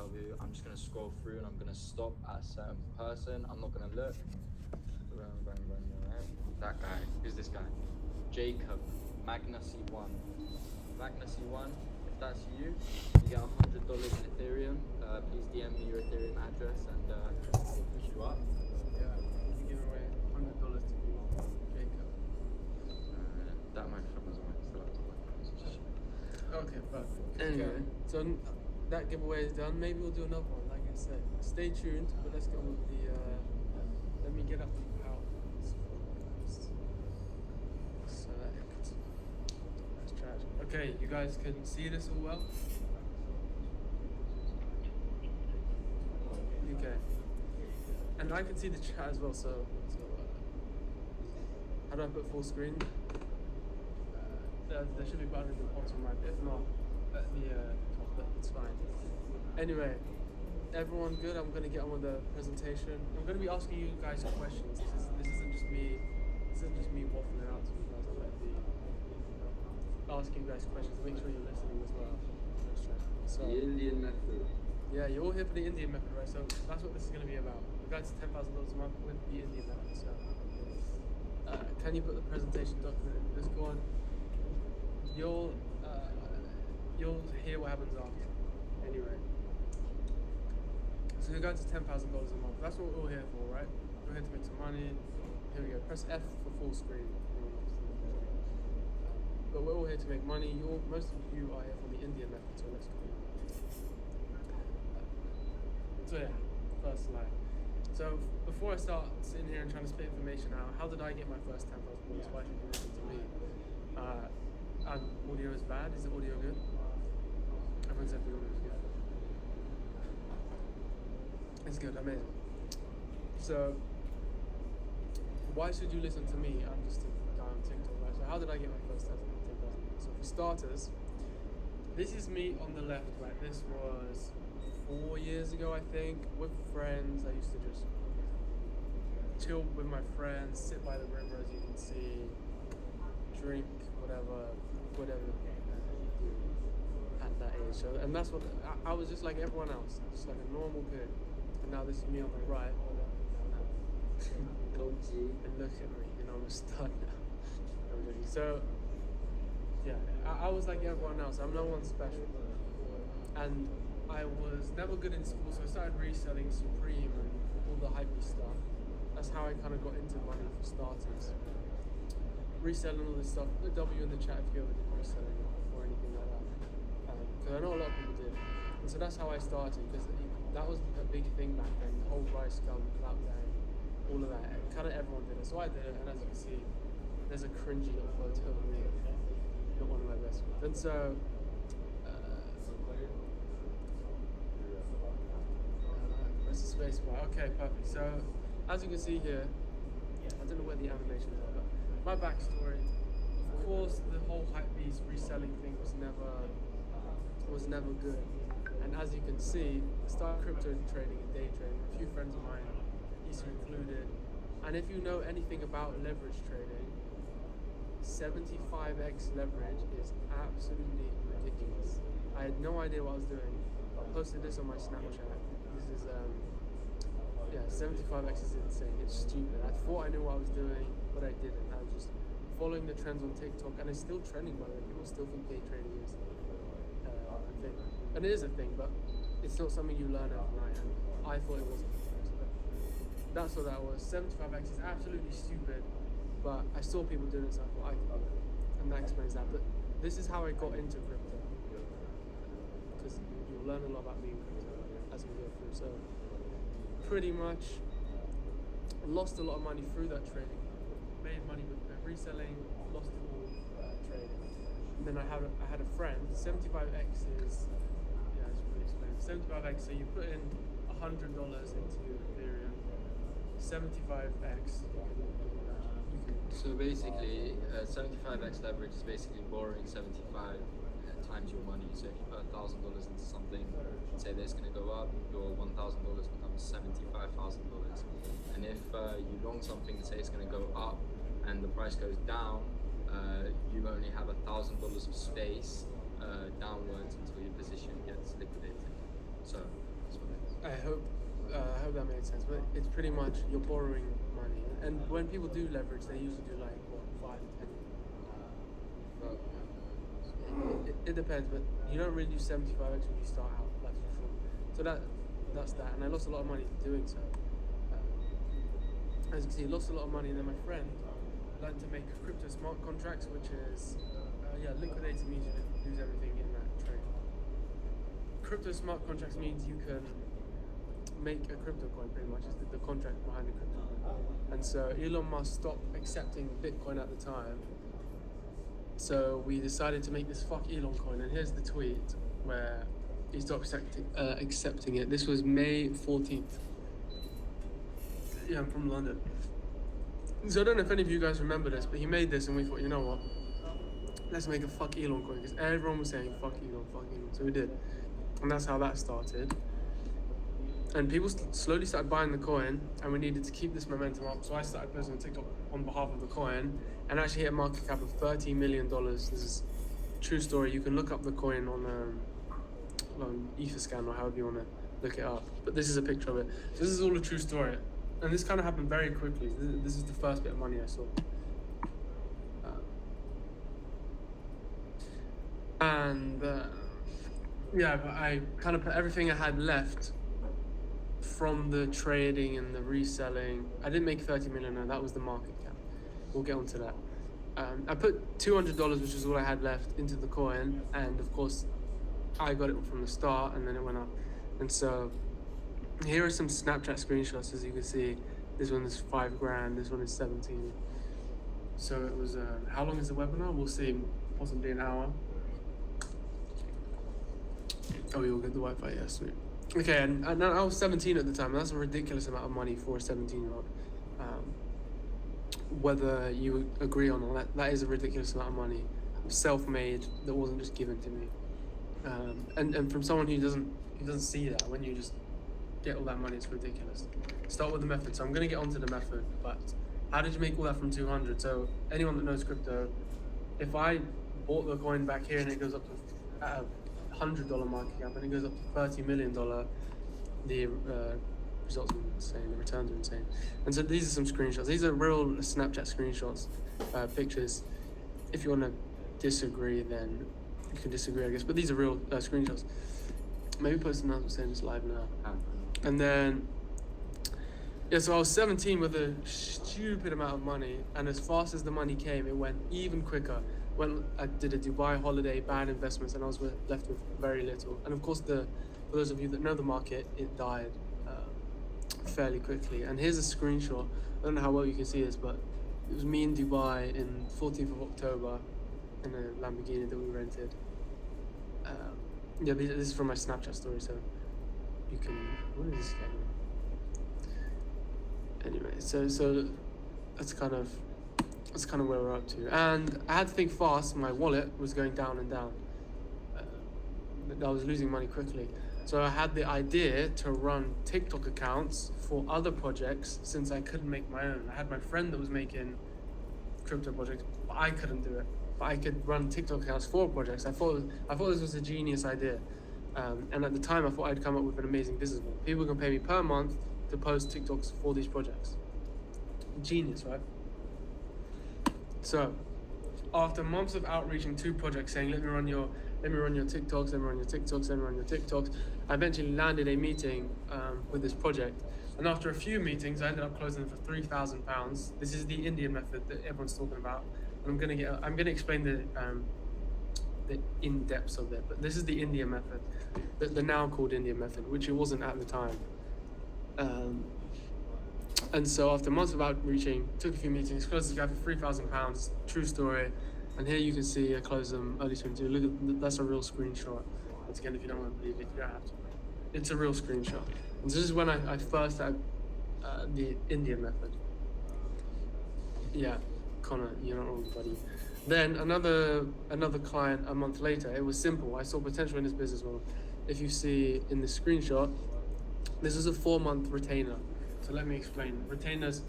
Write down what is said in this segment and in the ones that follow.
BTW. I'm just gonna scroll through and I'm gonna stop at a certain person. I'm not gonna look. That guy. Who's this guy? Jacob. Magna C1. Magna C1. If that's you, you get $100 in Ethereum. Please DM me your Ethereum address and we'll push you up. Yeah, we'll be giving away $100 to you, Jacob. That microphone was alright. Okay, perfect. Anyway. Okay, so that giveaway is done. Maybe we'll do another one, like I said. Stay tuned, but let's go with the. Let me get up the power. Select. That's trash. Okay, you guys can see this all well? Okay. And I can see the chat as well, so how do I put full screen? There should be a button in the bottom right. If not, at the top, that's fine. Anyway, everyone good? I'm gonna get on with the presentation. I'm gonna be asking you guys questions. This isn't just me. This isn't just me waffling out to you guys. I'm gonna be asking you guys questions. Make sure you're listening as well. So, The Indian method. yeah, you're all here for the Indian method, right? So that's what this is gonna be about. The guide's $10,000 a month with the Indian method. So, can you put the presentation document in Discord? You'll hear what happens after. Anyway, so you're going to $10,000 a month. That's what we're all here for, right? We're here to make some money. Here we go. Press F for full screen. But we're all here to make money. Most of you are here for the Indian method, so let's go. So yeah, first slide. So before I start sitting here and trying to spit information out, how did I get my first $10,000? Why should you listen to me? And audio is bad. Is the audio good? Everyone said the audio is good. It's good, amazing. So, why should you listen to me? I'm just a guy on TikTok, right? So how did I get my first $10,000? So for starters, this is me on the left, right? This was 4 years ago, I think, with friends. I used to just chill with my friends, sit by the river, as you can see, drink, whatever you do at that age. So, and that's what I was just like everyone else, just like a normal kid. And now this is me on the right. And look at me, you know, I'm a stud now. So, yeah, I was like everyone else. I'm no one special. And I was never good in school, so I started reselling Supreme and all the hype stuff. That's how I kind of got into money for starters. Reselling all this stuff. Put a W in the chat if you ever did reselling or anything like that. Because I know a lot of people did. And so that's how I started, because that was a big thing back then. The whole Rice Gum, Clout Gang, all of that. Kind of everyone did it. So I did it, and as you can see, there's a cringy little photo of me. Not one of my best ones. And so, where's the space bar? Okay, perfect. So, as you can see here, I don't know where the animations are, but my backstory, of course, the whole hypebeast reselling thing was never good. And as you can see, I started crypto trading and day trading. A few friends of mine, Issa included. And if you know anything about leverage trading, 75x leverage is absolutely ridiculous. I had no idea what I was doing. I posted this on my Snapchat. This is 75x is insane. It's stupid. I thought I knew what I was doing, but I didn't. I was just following the trends on TikTok, and it's still trending, by the way. People still think day trading is a thing, and it is a thing, but it's not something you learn overnight. And I thought it wasn't. That's what that was. 75x is absolutely stupid, but I saw people doing it, so I thought I could do it, and that explains that. But this is how I got into crypto, because you'll learn a lot about me in crypto as we go through. So pretty much lost a lot of money through that trading. Made money with reselling, lost it all trading. And then I had a friend. 75x is, yeah, it's really explain. 75x. So you put in $100 into Ethereum. 75x. So basically, 75x leverage is basically borrowing 75 times your money. So if you put $1,000 into something, and say that it's going to go up, your $1,000 becomes $75,000. And if you long something and say it's going to go up, and the price goes down, you only have $1,000 of space downwards until your position gets liquidated. So hope that made sense. But it's pretty much you're borrowing money, and when people do leverage, they usually do like what 5, 10. It depends, but you don't really do 75x when you start out. That's for sure. So that's that, and I lost a lot of money doing so. As you can see, lost a lot of money, and then my friend learned to make crypto smart contracts, which is liquidated means you lose everything in that trade. Crypto smart contracts means you can make a crypto coin, pretty much is the contract behind the crypto coin. And so Elon Musk stopped accepting Bitcoin at the time. So we decided to make this fuck Elon coin, and here's the tweet where he stopped accepting it. This was May 14th. Yeah, I'm from London. So I don't know if any of you guys remember this, but he made this and we thought, you know what? Let's make a fuck Elon coin, because everyone was saying fuck Elon, fuck Elon. So we did. And that's how that started. And people slowly started buying the coin, and we needed to keep this momentum up. So I started posting on TikTok on behalf of the coin, and actually hit a market cap of $30 million. This is a true story. You can look up the coin on Etherscan or however you want to look it up. But this is a picture of it. So this is all a true story. And this kind of happened very quickly. This is the first bit of money I saw. But I kind of put everything I had left from the trading and the reselling. I didn't make 30 million, no, that was the market cap. We'll get onto that. I put $200, which is all I had left, into the coin, and of course I got it from the start, and then it went up. And so here are some Snapchat screenshots. As you can see, this one is $5,000, this one is 17. So it was how long is the webinar? We'll see, possibly an hour. Oh, you'll get the Wi-Fi, yeah, sweet. Okay, and I was 17 at the time, and that's a ridiculous amount of money for a 17-year-old. Whether you agree or not, that is a ridiculous amount of money, self-made, that wasn't just given to me. And from someone who doesn't see that, when you just get all that money, it's ridiculous. Start with the method. So I'm going to get onto the method, but how did you make all that from 200? So anyone that knows crypto, if I bought the coin back here and it goes up to $100 market cap and it goes up to $30 million, the results are insane, the returns are insane. And so these are some screenshots. These are real Snapchat screenshots, pictures. If you want to disagree, then you can disagree, I guess. But these are real screenshots. Maybe post an announcement saying it's live now. And then, so I was 17 with a stupid amount of money, and as fast as the money came, it went even quicker. When I did a Dubai holiday, bad investments, and I was left with very little. And of course, for those of you that know the market, it died fairly quickly. And here's a screenshot. I don't know how well you can see this, but it was me in Dubai in 14th of October in a Lamborghini that we rented. This is from my Snapchat story, so you can. What is this thing? Anyway, so that's kind of where we're up to. And I had to think fast. My wallet was going down and down. I was losing money quickly. So I had the idea to run TikTok accounts for other projects, since I couldn't make my own. I had my friend that was making crypto projects, but I couldn't do it. But I could run TikTok accounts for projects. I thought this was a genius idea. And at the time, I thought I'd come up with an amazing business model. People can pay me per month to post TikToks for these projects. Genius, right? So, after months of outreaching to projects saying, let me run your TikToks, let me run your TikToks, let me run your TikToks, I eventually landed a meeting with this project. And after a few meetings, I ended up closing for £3,000. This is the Indian method that everyone's talking about. And I'm gonna explain the in-depths of it, but this is the Indian method, the now called Indian method, which it wasn't at the time. And so after months of outreaching, took a few meetings, closed this guy for £3,000, true story. And here you can see I closed them early 22. Look at that's a real screenshot. Once again, if you don't want to believe it, you don't have to. It's a real screenshot. And this is when I first had the Indian method. Yeah, Connor, you're not wrong, buddy. Then another client a month later. It was simple. I saw potential in this business model. If you see in the screenshot, this is a 4-month retainer. So let me explain. Retainers,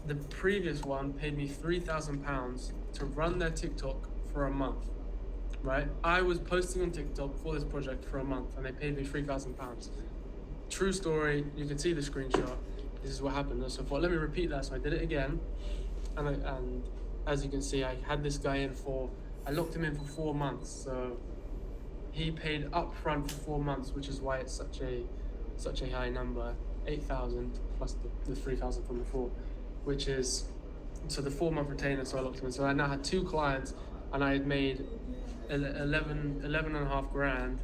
the previous one paid me £3,000 to run their TikTok for a month, right? I was posting on TikTok for this project for a month, and they paid me £3,000. true story. You can see the screenshot. This is what happened. So I thought, let me repeat that. So I did it again, and as you can see, I had this guy in I locked him in for 4 months. So he paid upfront for 4 months, which is why it's such a high number, 8,000 plus the 3,000 from before, which is so the 4 month retainer. So I locked him in. So I now had 2 clients, and I had made 11 and a half grand,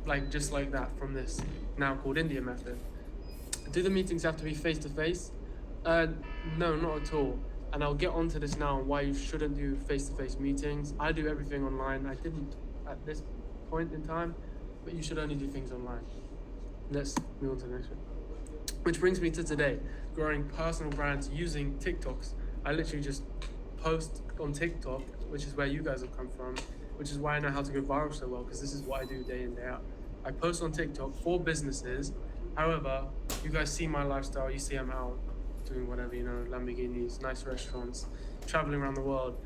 like just like that, from this now called India method. Do the meetings have to be face to face? No, not at all. And I'll get onto this now on why you shouldn't do face to face meetings. I do everything online. I didn't at this point in time, but you should only do things online. Let's move on to the next one. Which brings me to today, growing personal brands using TikToks. I literally just post on TikTok, which is where you guys have come from, which is why I know how to go viral so well, because this is what I do day in, day out. I post on TikTok for businesses. However, you guys see my lifestyle. You see I'm out doing whatever, Lamborghinis, nice restaurants, traveling around the world.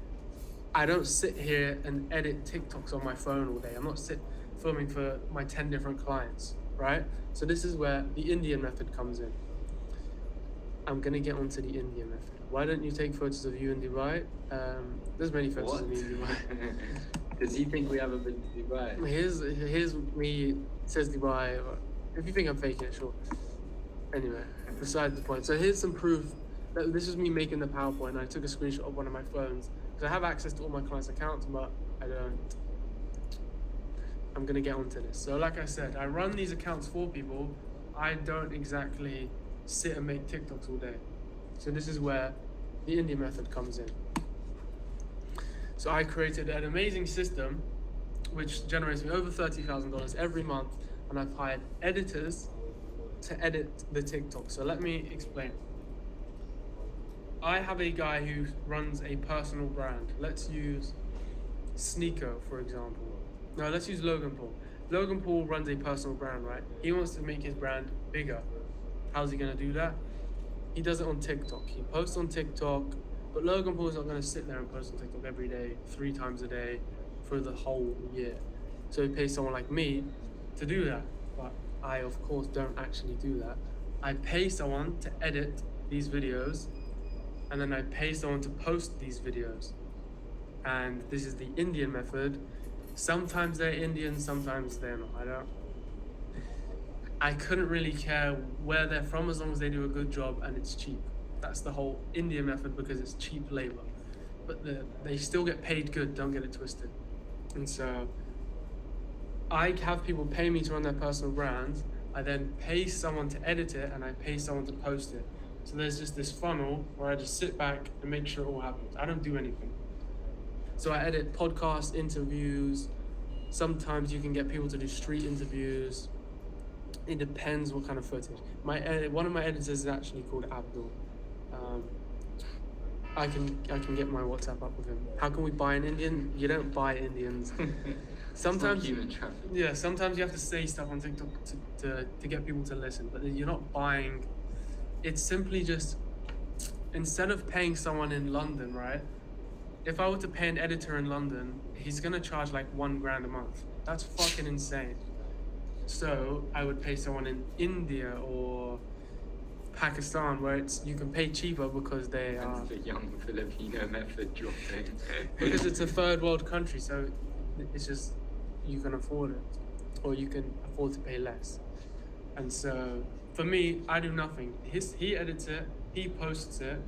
I don't sit here and edit TikToks on my phone all day. I'm not filming for my 10 different clients, right? So this is where the Indian method comes in. I'm gonna get onto the Indian method. Why don't you take photos of you in Dubai? There's many photos of me in Dubai. Does he think we haven't been to Dubai? Here's me, it says Dubai. If you think I'm faking it, sure. Anyway, beside the point. So here's some proof that this is me making the PowerPoint. I took a screenshot of one of my phones because I have access to all my clients' accounts, but I don't. I'm gonna get onto this. So like I said, I run these accounts for people. I don't exactly sit and make TikToks all day. So this is where the India method comes in. So I created an amazing system which generates me over $30,000 every month, and I've hired editors to edit the TikTok. So let me explain. I have a guy who runs a personal brand. Let's use Sneeko, for example. No, let's use Logan Paul. Logan Paul runs a personal brand, right? He wants to make his brand bigger. How's he gonna do that? He does it on TikTok. He posts on TikTok, but Logan Paul is not gonna sit there and post on TikTok every day, 3 times a day, for the whole year. So he pays someone like me to do that. But I, of course, don't actually do that. I pay someone to edit these videos, and then I pay someone to post these videos. And this is the Indian method. Sometimes they're Indian, sometimes they're not. I couldn't really care where they're from as long as they do a good job and it's cheap. That's the whole Indian method, because it's cheap labor. But they still get paid good, don't get it twisted. And so I have people pay me to run their personal brands. I then pay someone to edit it, and I pay someone to post it. So there's just this funnel where I just sit back and make sure it all happens. I don't do anything. So I edit podcast interviews. Sometimes you can get people to do street interviews. It depends what kind of footage. One of my editors is actually called Abdul. I can get my WhatsApp up with him. How can we buy an Indian? You don't buy Indians. Sometimes human trafficking. Yeah, sometimes you have to say stuff on TikTok to get people to listen, but you're not buying. It's simply just, instead of paying someone in London, right? If I were to pay an editor in London, he's gonna charge like $1,000 a month. That's fucking insane. So I would pay someone in India or Pakistan, where you can pay cheaper because they are. And the young Filipino method dropping. Because it's a third world country, so it's just, you can afford it, or you can afford to pay less. And so for me, I do nothing. He edits it, he posts it,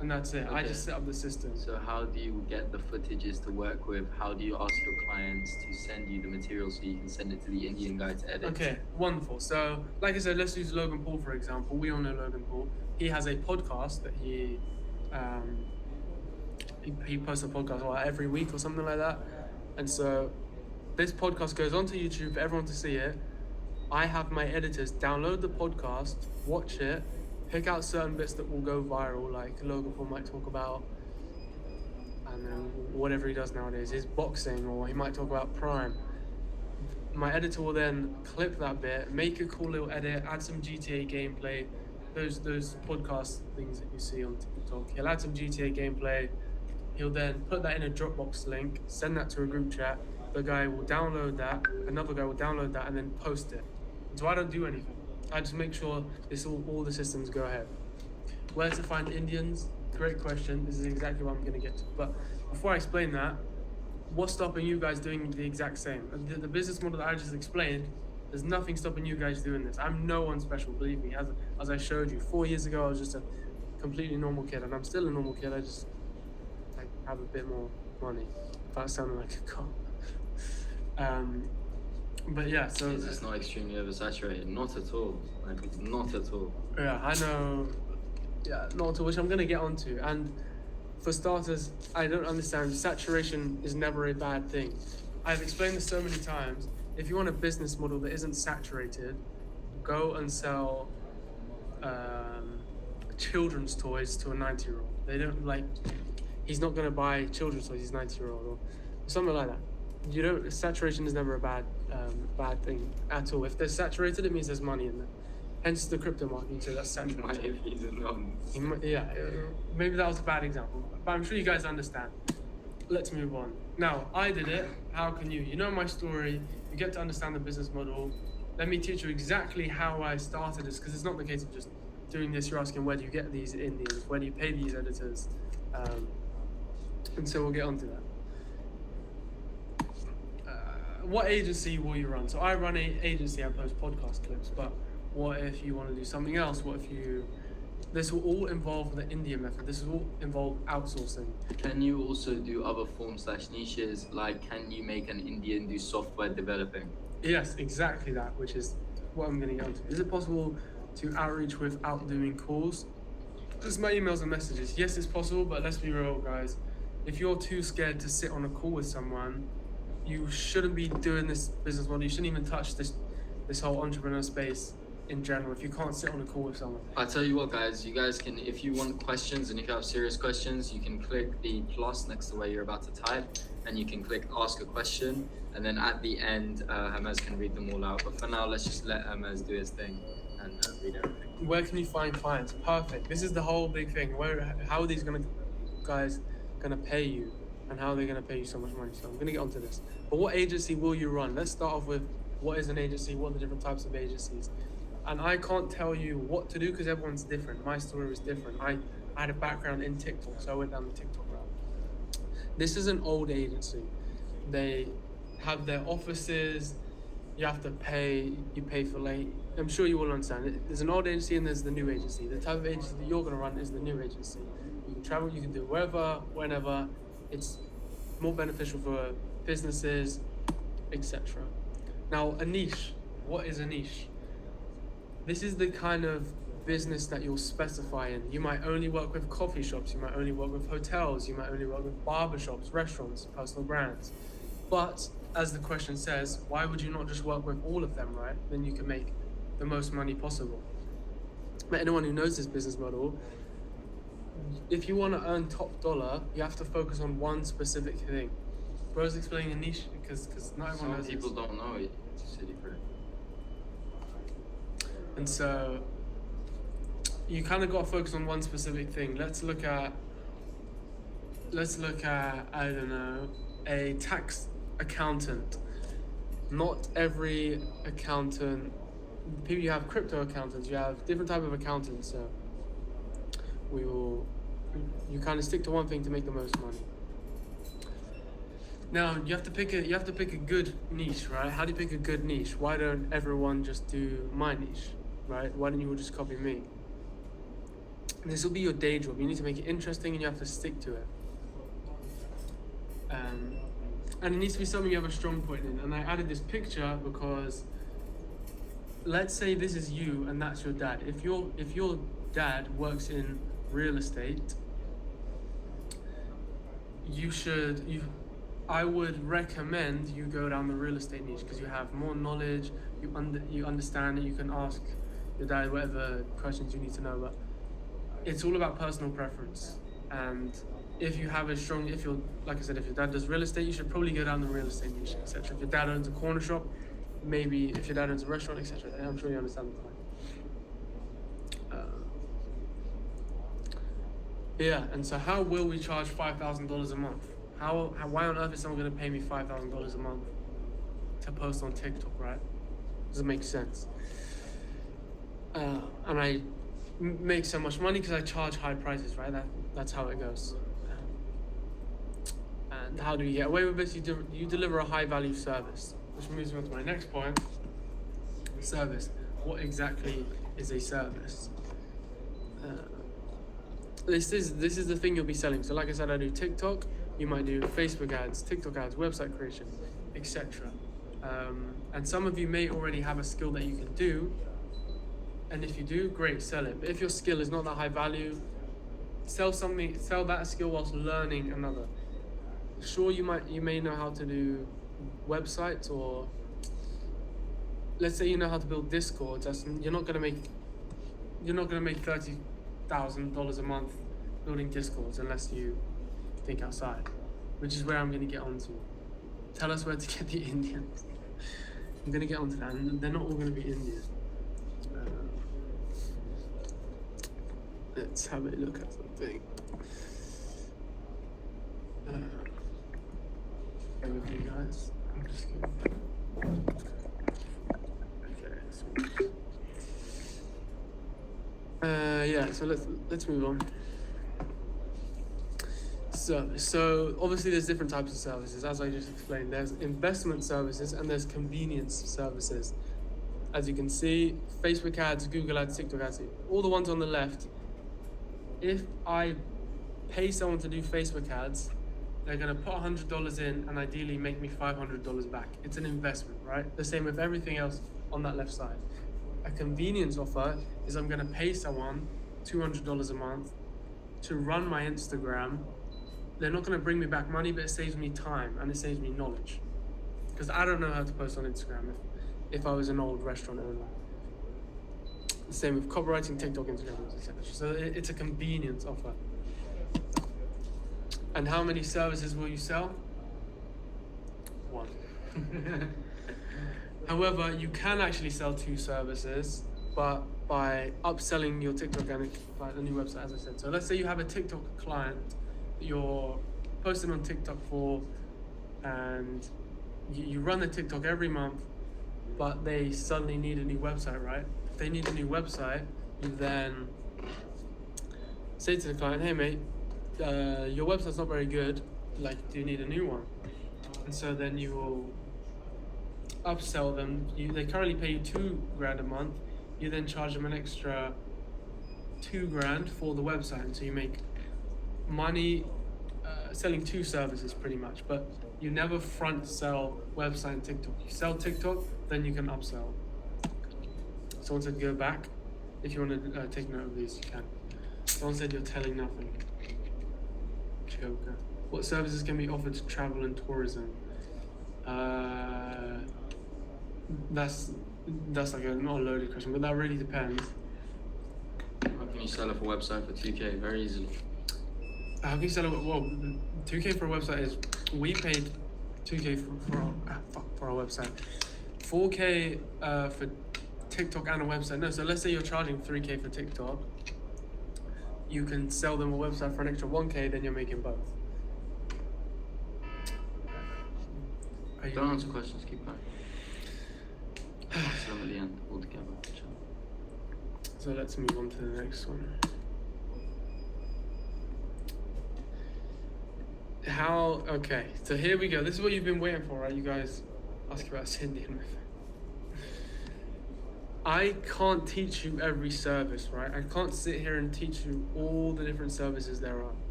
and that's it. Okay. I just set up the system. So how do you get the footages to work with? How do you ask your clients to send you the material so you can send it to the Indian guy to edit? Okay, wonderful. So, like I said, let's use Logan Paul, for example. We all know Logan Paul. He has a podcast that he posts a podcast every week or something like that. And so this podcast goes onto YouTube for everyone to see it. I have my editors download the podcast, watch it, pick out certain bits that will go viral, like Logan Paul might talk about, and then whatever he does nowadays, his boxing, or he might talk about Prime. My editor will then clip that bit, make a cool little edit, add some GTA gameplay, those podcast things that you see on TikTok. He'll add some GTA gameplay. He'll then put that in a Dropbox link, send that to a group chat. The guy will download that, another guy will download that, and then post it. So I don't do anything. I just make sure all the systems go ahead. Where to find Indians? Great question. This is exactly what I'm going to get to. But before I explain that, what's stopping you guys doing the exact same? The business model that I just explained, there's nothing stopping you guys doing this. I'm no one special, believe me. As I showed you, 4 years ago, I was just a completely normal kid, and I'm still a normal kid. I just have a bit more money. That sounded like a cop. But yeah, so It's not extremely oversaturated. Not at all. Like, not at all. yeah, I know. Yeah, not at all, which I'm gonna get onto. And for starters, I don't understand. Saturation is never a bad thing. I've explained this so many times. If you want a business model that isn't saturated, go and sell children's toys to a 90-year-old. They don't like. He's not gonna buy children's toys. He's 90-year-old or something like that. You don't. Saturation is never a bad thing at all. If they're saturated, it means there's money in there. Hence the crypto market. You say that's saturated. Maybe he's a non. Yeah, maybe that was a bad example, but I'm sure you guys understand. Let's move on. Now, I did it. How can you? You know my story. You get to understand the business model. Let me teach you exactly how I started this, because it's not the case of just doing this. You're asking, where do you get these Indians? Where do you pay these editors? And so we'll get onto that. What agency will you run? So I run an agency. I post podcast clips, but what if you want to do something else? This will all involve the India method. This will all involve outsourcing. Can you also do other forms / niches? Like, can you make an Indian do software developing? Yes, exactly that, which is what I'm going to get onto. Is it possible to outreach without doing calls? Just my emails and messages. Yes, it's possible, but let's be real, guys. If you're too scared to sit on a call with someone, you shouldn't be doing this business model. You shouldn't even touch this whole entrepreneur space in general if you can't sit on a call with someone. I tell you what, guys, you guys can, if you want questions and if you have serious questions, you can click the plus next to where you're about to type, and you can click ask a question, and then at the end, Hermes can read them all out. But for now, let's just let Hermes do his thing and read everything. Where can you find clients? Perfect. This is the whole big thing. How are these guys gonna pay you, and how are they gonna pay you so much money? So I'm gonna get onto this. But what agency will you run? Let's start off with what is an agency, what are the different types of agencies. And I can't tell you what to do because everyone's different. My story was different. I had a background in TikTok, so I went down the TikTok route. This is an old agency. They have their offices. You have to pay. You pay for late. I'm sure you will understand. There's an old agency and there's the new agency. The type of agency that you're going to run is the new agency. You can travel. You can do wherever, whenever. It's more beneficial for businesses, etc. Now, a niche. What is a niche? This is the kind of business that you'll specify in. You might only work with coffee shops, you might only work with hotels, you might only work with barber shops, restaurants, personal brands. But as the question says, why would you not just work with all of them, right? Then you can make the most money possible. But anyone who knows this business model, if you want to earn top dollar, you have to focus on one specific thing. Bro's explaining a niche because not everyone knows Some people this. don't know it. It's a city for it. And so you kind of got to focus on one specific thing. Let's look at I don't know, a tax accountant. Not every accountant. People, you have crypto accountants. You have different type of accountants. So you kind of stick to one thing to make the most money. Now you have to pick a good niche, right? How do you pick a good niche? Why don't everyone just do my niche? Right? Why don't you all just copy me? This will be your day job. You need to make it interesting and you have to stick to it. And it needs to be something you have a strong point in. And I added this picture because let's say this is you and that's your dad. If your dad works in real estate, I would recommend you go down the real estate niche because you have more knowledge, you understand it, you can ask your dad whatever questions you need to know, but it's all about personal preference. And if your dad does real estate, you should probably go down the real estate niche, etc. If your dad owns a corner shop, maybe if your dad owns a restaurant, etc. I'm sure you understand the point. Yeah, and so how will we charge $5,000 a month? Why on earth is someone going to pay me $5,000 a month to post on TikTok, right? Doesn't make sense. and I make so much money because I charge high prices, right? That's how it goes. And how do you get away with this? You deliver a high value service, which moves me on to my next point. Service. What exactly is a service? This is the thing you'll be selling. So like I said, I do TikTok. You might do Facebook ads, TikTok ads, website creation, etc. And some of you may already have a skill that you can do. And if you do, great, sell it. But if your skill is not that high value, sell that skill whilst learning another. Sure, you may know how to do websites, or let's say you know how to build Discords. You're not gonna make $30,000 a month building Discords unless you think outside, which is where I'm gonna get onto. Tell us where to get the Indians. I'm gonna get onto that, and they're not all gonna be Indian. Let's have a look at something. Bear with me, guys. I'm just gonna. Okay. Yeah. So let's move on. So obviously there's different types of services, as I just explained. There's investment services and there's convenience services. As you can see, Facebook ads, Google ads, TikTok ads, all the ones on the left. If I pay someone to do Facebook ads, they're gonna put $100 in and ideally make me $500 back. It's an investment, right? The same with everything else on that left side. A convenience offer is I'm gonna pay someone $200 a month to run my Instagram. They're not gonna bring me back money, but it saves me time and it saves me knowledge. Because I don't know how to post on Instagram if I was an old restaurant owner. The same with copywriting, TikTok, Instagram, etc. So it's a convenience offer. And how many services will you sell? One. However, you can actually sell 2 services, but by upselling your TikTok and a new website, as I said. So let's say you have a TikTok client that you're posting on TikTok for, and you run the TikTok every month, but they suddenly need a new website, right? If they need a new website, you then say to the client, hey mate, your website's not very good, like, do you need a new one? And so then you will upsell them. They currently pay you $2,000 a month. You then charge them an extra $2,000 for the website, and so you make money selling 2 services pretty much. But you never front sell website and TikTok. You sell TikTok, then you can upsell. Someone said go back. If you want to take note of these, you can. Someone said you're telling nothing. Joker. What services can be offered to travel and tourism? That's like not a loaded question, but that really depends. How can you sell up a website for 2K? Very easily. How can you sell it? Well, 2K for a website is, we paid 2K for our website. 4K for TikTok and a website. No, so let's say you're charging 3K for TikTok. You can sell them a website for an extra 1K, then you're making both. Don't answer questions, keep going. Answer them at the end, all together. So let's move on to the next one. Okay, so here we go. This is what you've been waiting for, right? You guys ask about Indian method. I can't teach you every service, right? I can't sit here and teach you all the different services there are.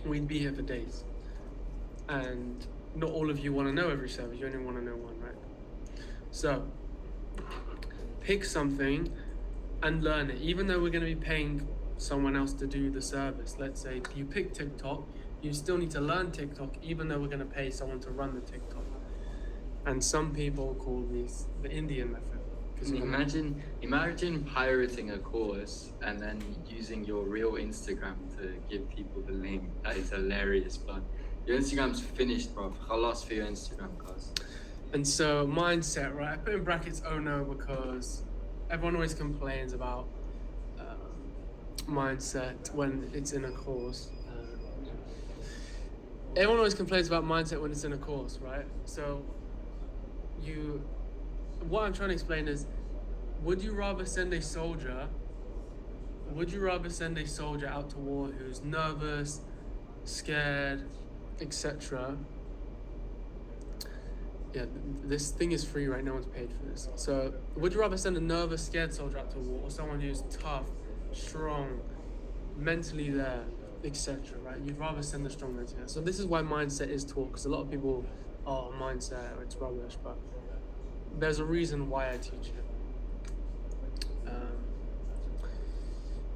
We'd be here for days. And not all of you want to know every service. You only want to know one, right? So, pick something and learn it. Even though we're going to be paying someone else to do the service. Let's say you pick TikTok, you still need to learn TikTok, even though we're going to pay someone to run the TikTok. And some people call this the Indian method. Imagine pirating a course and then using your real Instagram to give people the link. That is hilarious, but your Instagram's finished, bro. Khalas for your Instagram, guys. And so mindset, right? I put in brackets oh no because everyone always complains about mindset when it's in a course. Everyone always complains about mindset when it's in a course, right? So what I'm trying to explain is would you rather send a soldier? Would you rather send a soldier out to war who's nervous, scared, etc.? Yeah, this thing is free, right? No one's paid for this. So, would you rather send a nervous, scared soldier out to war, or someone who's tough, strong, mentally there, etc.? Right? You'd rather send the strong mentally there. So this is why mindset is taught, because a lot of people, oh, mindset, it's rubbish, but there's a reason why I teach it.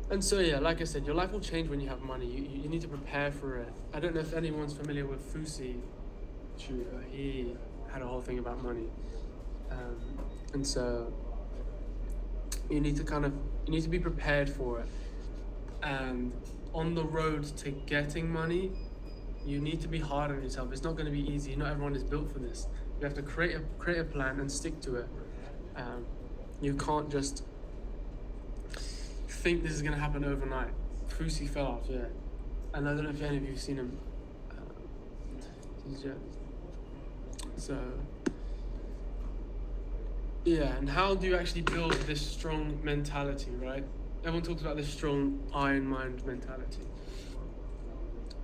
And so yeah, like I said, your life will change when you have money. You need to prepare for it. I don't know if anyone's familiar with Fusi Chuba. He had a whole thing about money, and so you need to be prepared for it. And on the road to getting money, you need to be hard on yourself. It's not going to be easy. Not everyone is built for this. You have to create a plan and stick to it. You can't just think this is going to happen overnight. Fusi fell off, yeah. And I don't know if any of you have seen him. So, yeah, and how do you actually build this strong mentality, right? Everyone talks about this strong iron mind mentality.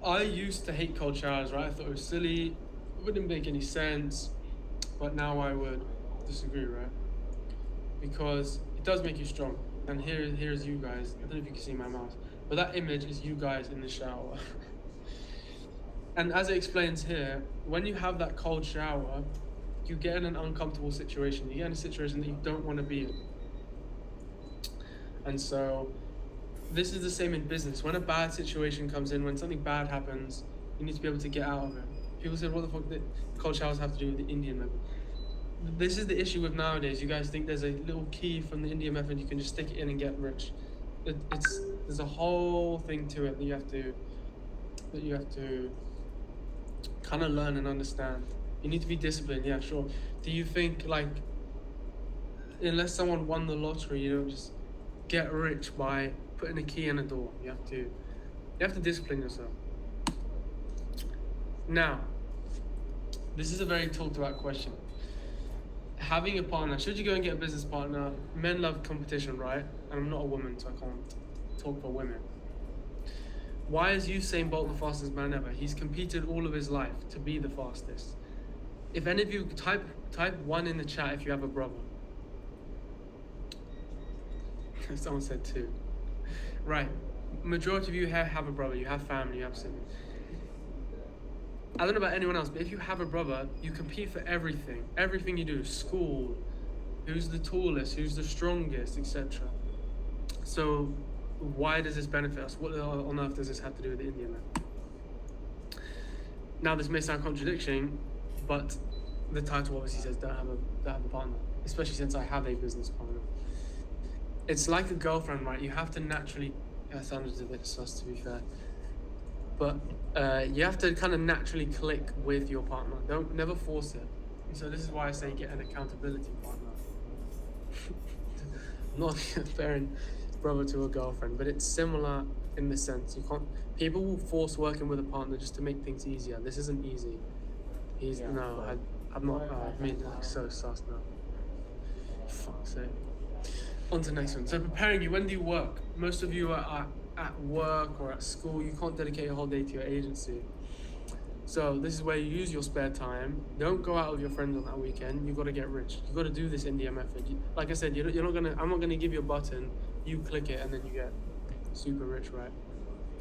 I used to hate cold showers, right? I thought it was silly, it wouldn't make any sense, but now I would disagree, right? Because it does make you strong. And here's you guys. I don't know if you can see my mouse, but that image is you guys in the shower. And as it explains here, when you have that cold shower, you get in an uncomfortable situation. You get in a situation that you don't want to be in. And so this is the same in business. When a bad situation comes in, when something bad happens, you need to be able to get out of it. People say, what the fuck did cold showers have to do with the Indian method? This is the issue with nowadays. You guys think there's a little key from the Indian method, you can just stick it in and get rich. There's a whole thing to it that you have to kind of learn and understand. You need to be disciplined, yeah, sure. Do you think, like, unless someone won the lottery, you don't just get rich by putting a key in a door? You have to discipline yourself. Now, this is a very talked about question. Having a partner, should you go and get a business partner? Men love competition, right? And I'm not a woman, so I can't talk for women. Why is Usain Bolt the fastest man ever? He's competed all of his life to be the fastest. If any of you type 1 in the chat if you have a brother. Someone said 2. Right. Majority of you have a brother, you have family, you have siblings. I don't know about anyone else, but if you have a brother, you compete for everything. Everything you do, school, who's the tallest, who's the strongest, etc. So why does this benefit us? What on earth does this have to do with the Indian method? Now this may sound contradicting, but the title obviously says don't have a partner, especially since I have a business partner. It's like a girlfriend, right? You have to naturally, that sounds a bit sus to be fair, but you have to kind of naturally click with your partner. Never force it. And so this is why I say get an accountability partner. I'm not comparing brother to a girlfriend, but it's similar in the sense people will force working with a partner just to make things easier. This isn't easy. I'm not. I mean, like so sus now. Fuck's sake. On to the next one. So preparing you. When do you work? Most of you are at work or at school. You can't dedicate your whole day to your agency. So this is where you use your spare time. Don't go out with your friends on that weekend. You got to get rich. You got to do this India method. Like I said, I'm not gonna give you a button. You click it and then you get super rich, right?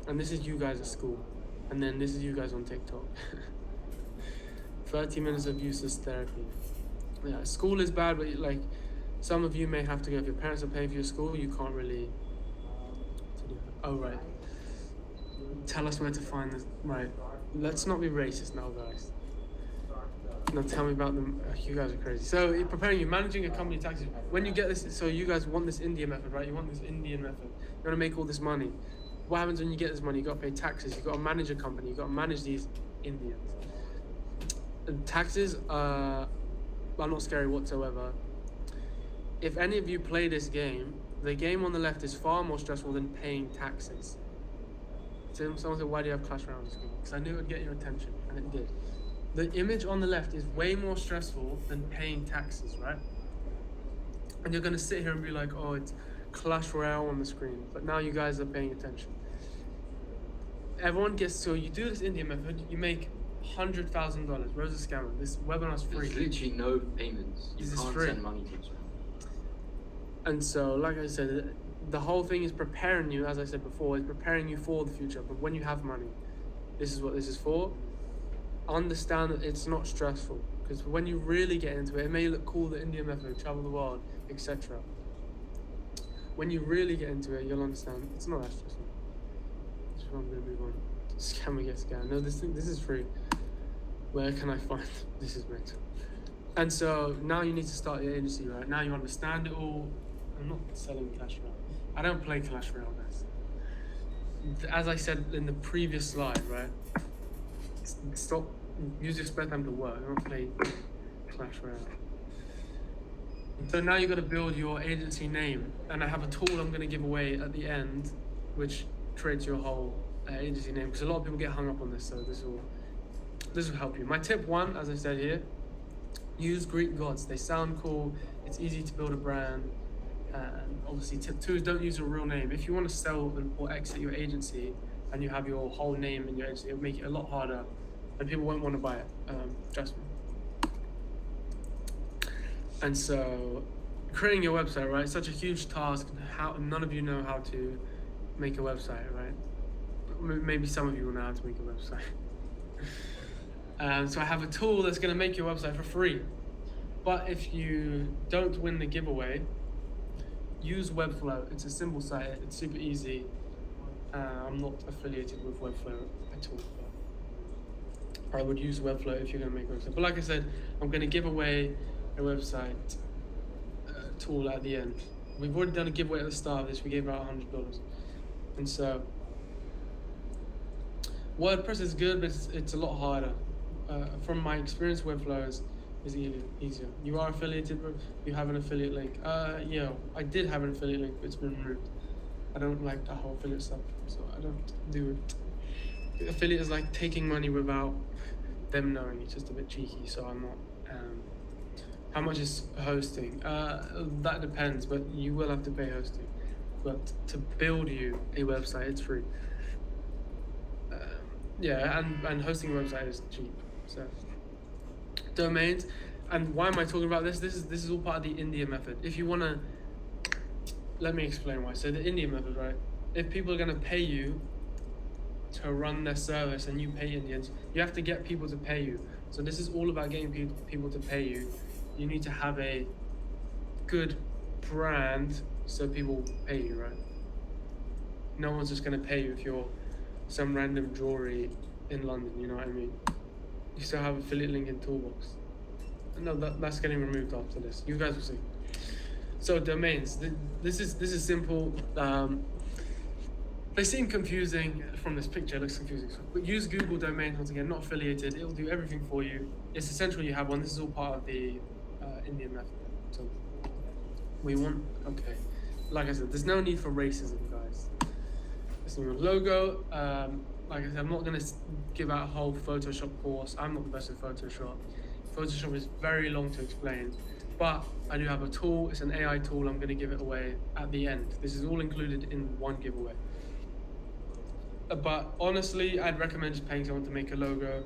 And this is you guys at school, and then this is you guys on TikTok. 30 minutes of useless therapy. Yeah, school is bad, but like some of you may have to go. If your parents are paying for your school, you can't really. Oh right. Tell us where to find this. Right. Let's not be racist now, guys. Now tell me about them. You guys are crazy. So preparing you, managing a company taxes. When you get this, so you guys want this India method, right? You want this Indian method. You want to make all this money. What happens when you get this money? You got to pay taxes. You got to manage a company. You got to manage these Indians. And taxes are not scary whatsoever. If any of you play this game, the game on the left is far more stressful than paying taxes. So someone said, why do you have Clash Royale in school? Because I knew it would get your attention, and it did. The image on the left is way more stressful than paying taxes, right? and you're gonna sit here and be like, oh, it's Clash Royale on the screen, but now you guys are paying attention. Everyone gets, so you do this India method, you make $100,000. Where's the scammer? This webinar's free. There's literally no payments. You This is can't free. send money to each other. And so, like I said, the whole thing is preparing you, as I said before, is preparing you for the future. But when you have money, this is what this is for. Understand that it's not stressful, because when you really get into it, it may look cool, the India method, travel the world, etc. When you really get into it, you'll understand it's not that stressful. That's what I'm gonna move on. Scam or get scammed. No, this is free. Where can I find this is mental. And so now you need to start your agency, right? Now you understand it all. I'm not selling Clash Royale. I don't play Clash Royale, guys. As I said in the previous slide, right? Stop. Use your spare time to work. Don't play Clash Royale. So now you've got to build your agency name, and I have a tool I'm going to give away at the end, which creates your whole agency name. Because a lot of people get hung up on this, so this will help you. My tip 1, as I said here, use Greek gods. They sound cool. It's easy to build a brand. And obviously, tip 2 is don't use your real name. If you want to sell or exit your agency and you have your whole name in your agency, it'll make it a lot harder, and people won't want to buy it. Trust me. And so, creating your website, right? Such a huge task. How none of you know how to make a website, right? Maybe some of you will know how to make a website. So I have a tool that's going to make your website for free. But if you don't win the giveaway, use Webflow. It's a simple site. It's super easy. I'm not affiliated with Webflow at all. But I would use Webflow if you're going to make a website. But like I said, I'm going to give away a website tool at the end. We've already done a giveaway at the start of this. We gave out $100. And so WordPress is good, but it's a lot harder. From my experience, Webflow is easier. You are affiliated, but you have an affiliate link. Yeah, I did have an affiliate link, but it's been removed. I don't like that whole affiliate stuff, so I don't do it. Affiliate is like taking money without them knowing. It's just a bit cheeky, so I'm not. How much is hosting? That depends, but you will have to pay hosting. But to build you a website, it's free. Yeah, and hosting a website is cheap. So domains, and why am I talking about this? This is all part of the India method. If you wanna, let me explain why. So the India method, right? If people are gonna pay you to run their service and you pay Indians, you have to get people to pay you. So this is all about getting people to pay you. You need to have a good brand so people pay you, right? No one's just gonna pay you if you're some random jewelry in London, you know what I mean? You still have affiliate link in Toolbox. No, that's getting removed after this. You guys will see. So domains, this is simple. They seem confusing from this picture. It looks confusing. But use Google domain once again, not affiliated. It will do everything for you. It's essential you have one. This is all part of the Indian method. So we want, okay. Like I said, there's no need for racism, guys. This is your logo. Like I said, I'm not going to give out a whole Photoshop course. I'm not the best at Photoshop. Photoshop is very long to explain, but I do have a tool. It's an AI tool. I'm going to give it away at the end. This is all included in one giveaway. But honestly, I'd recommend just paying someone to make a logo.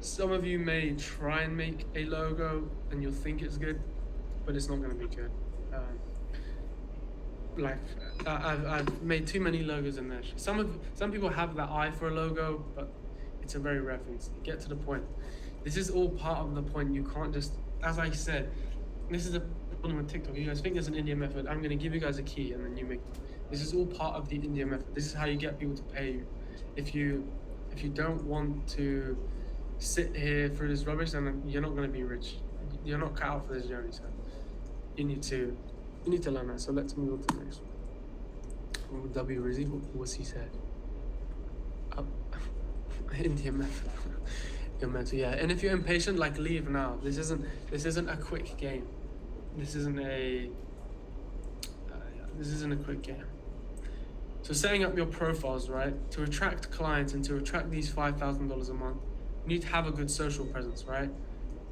Some of you may try and make a logo and you'll think it's good, but it's not going to be good. I've made too many logos in there. Some people have that eye for a logo, but it's a very rare thing. Get to the point. This is all part of the point. You can't just, as I said, this is a problem with TikTok. You guys think there's an India method. I'm going to give you guys a key and then you make. This is all part of the India method. This is how you get people to pay you. If you don't want to sit here through this rubbish, then you're not going to be rich. You're not cut out for this journey. So you need to learn that. So let's move on to the next one. W. Rizzi, what's he said? India method. You're mental, yeah. And if you're impatient, like leave now. This isn't a quick game. This isn't a quick game. So setting up your profiles, right, to attract clients and to attract these $5,000 a month, you need to have a good social presence, right?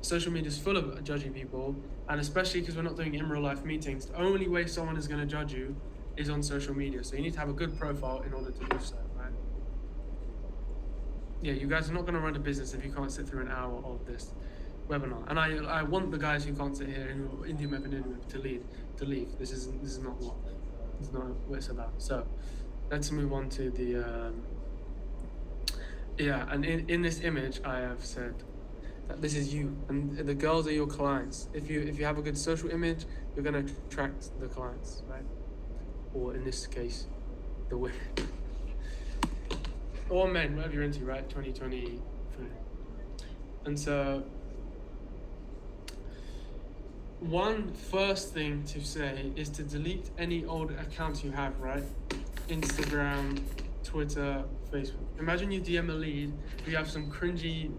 social media is full of judgy people, and especially because we're not doing in real life meetings, the only way someone is going to judge you is on social media. So you need to have a good profile in order to do so, right? Yeah, you guys are not going to run a business if you can't sit through an hour of this webinar. And I want the guys who can't sit here in India Map and India Map to leave. This is not what it's about. So let's move on to the yeah. And in this image, I have said that this is you, and the girls are your clients. If you have a good social image, you're going to attract the clients, right? Or in this case, the women. Or men, whatever you're into, right? 2023. And so, one first thing to say is to delete any old accounts you have, right? Instagram, Twitter, Facebook. Imagine you DM a lead, you have some cringy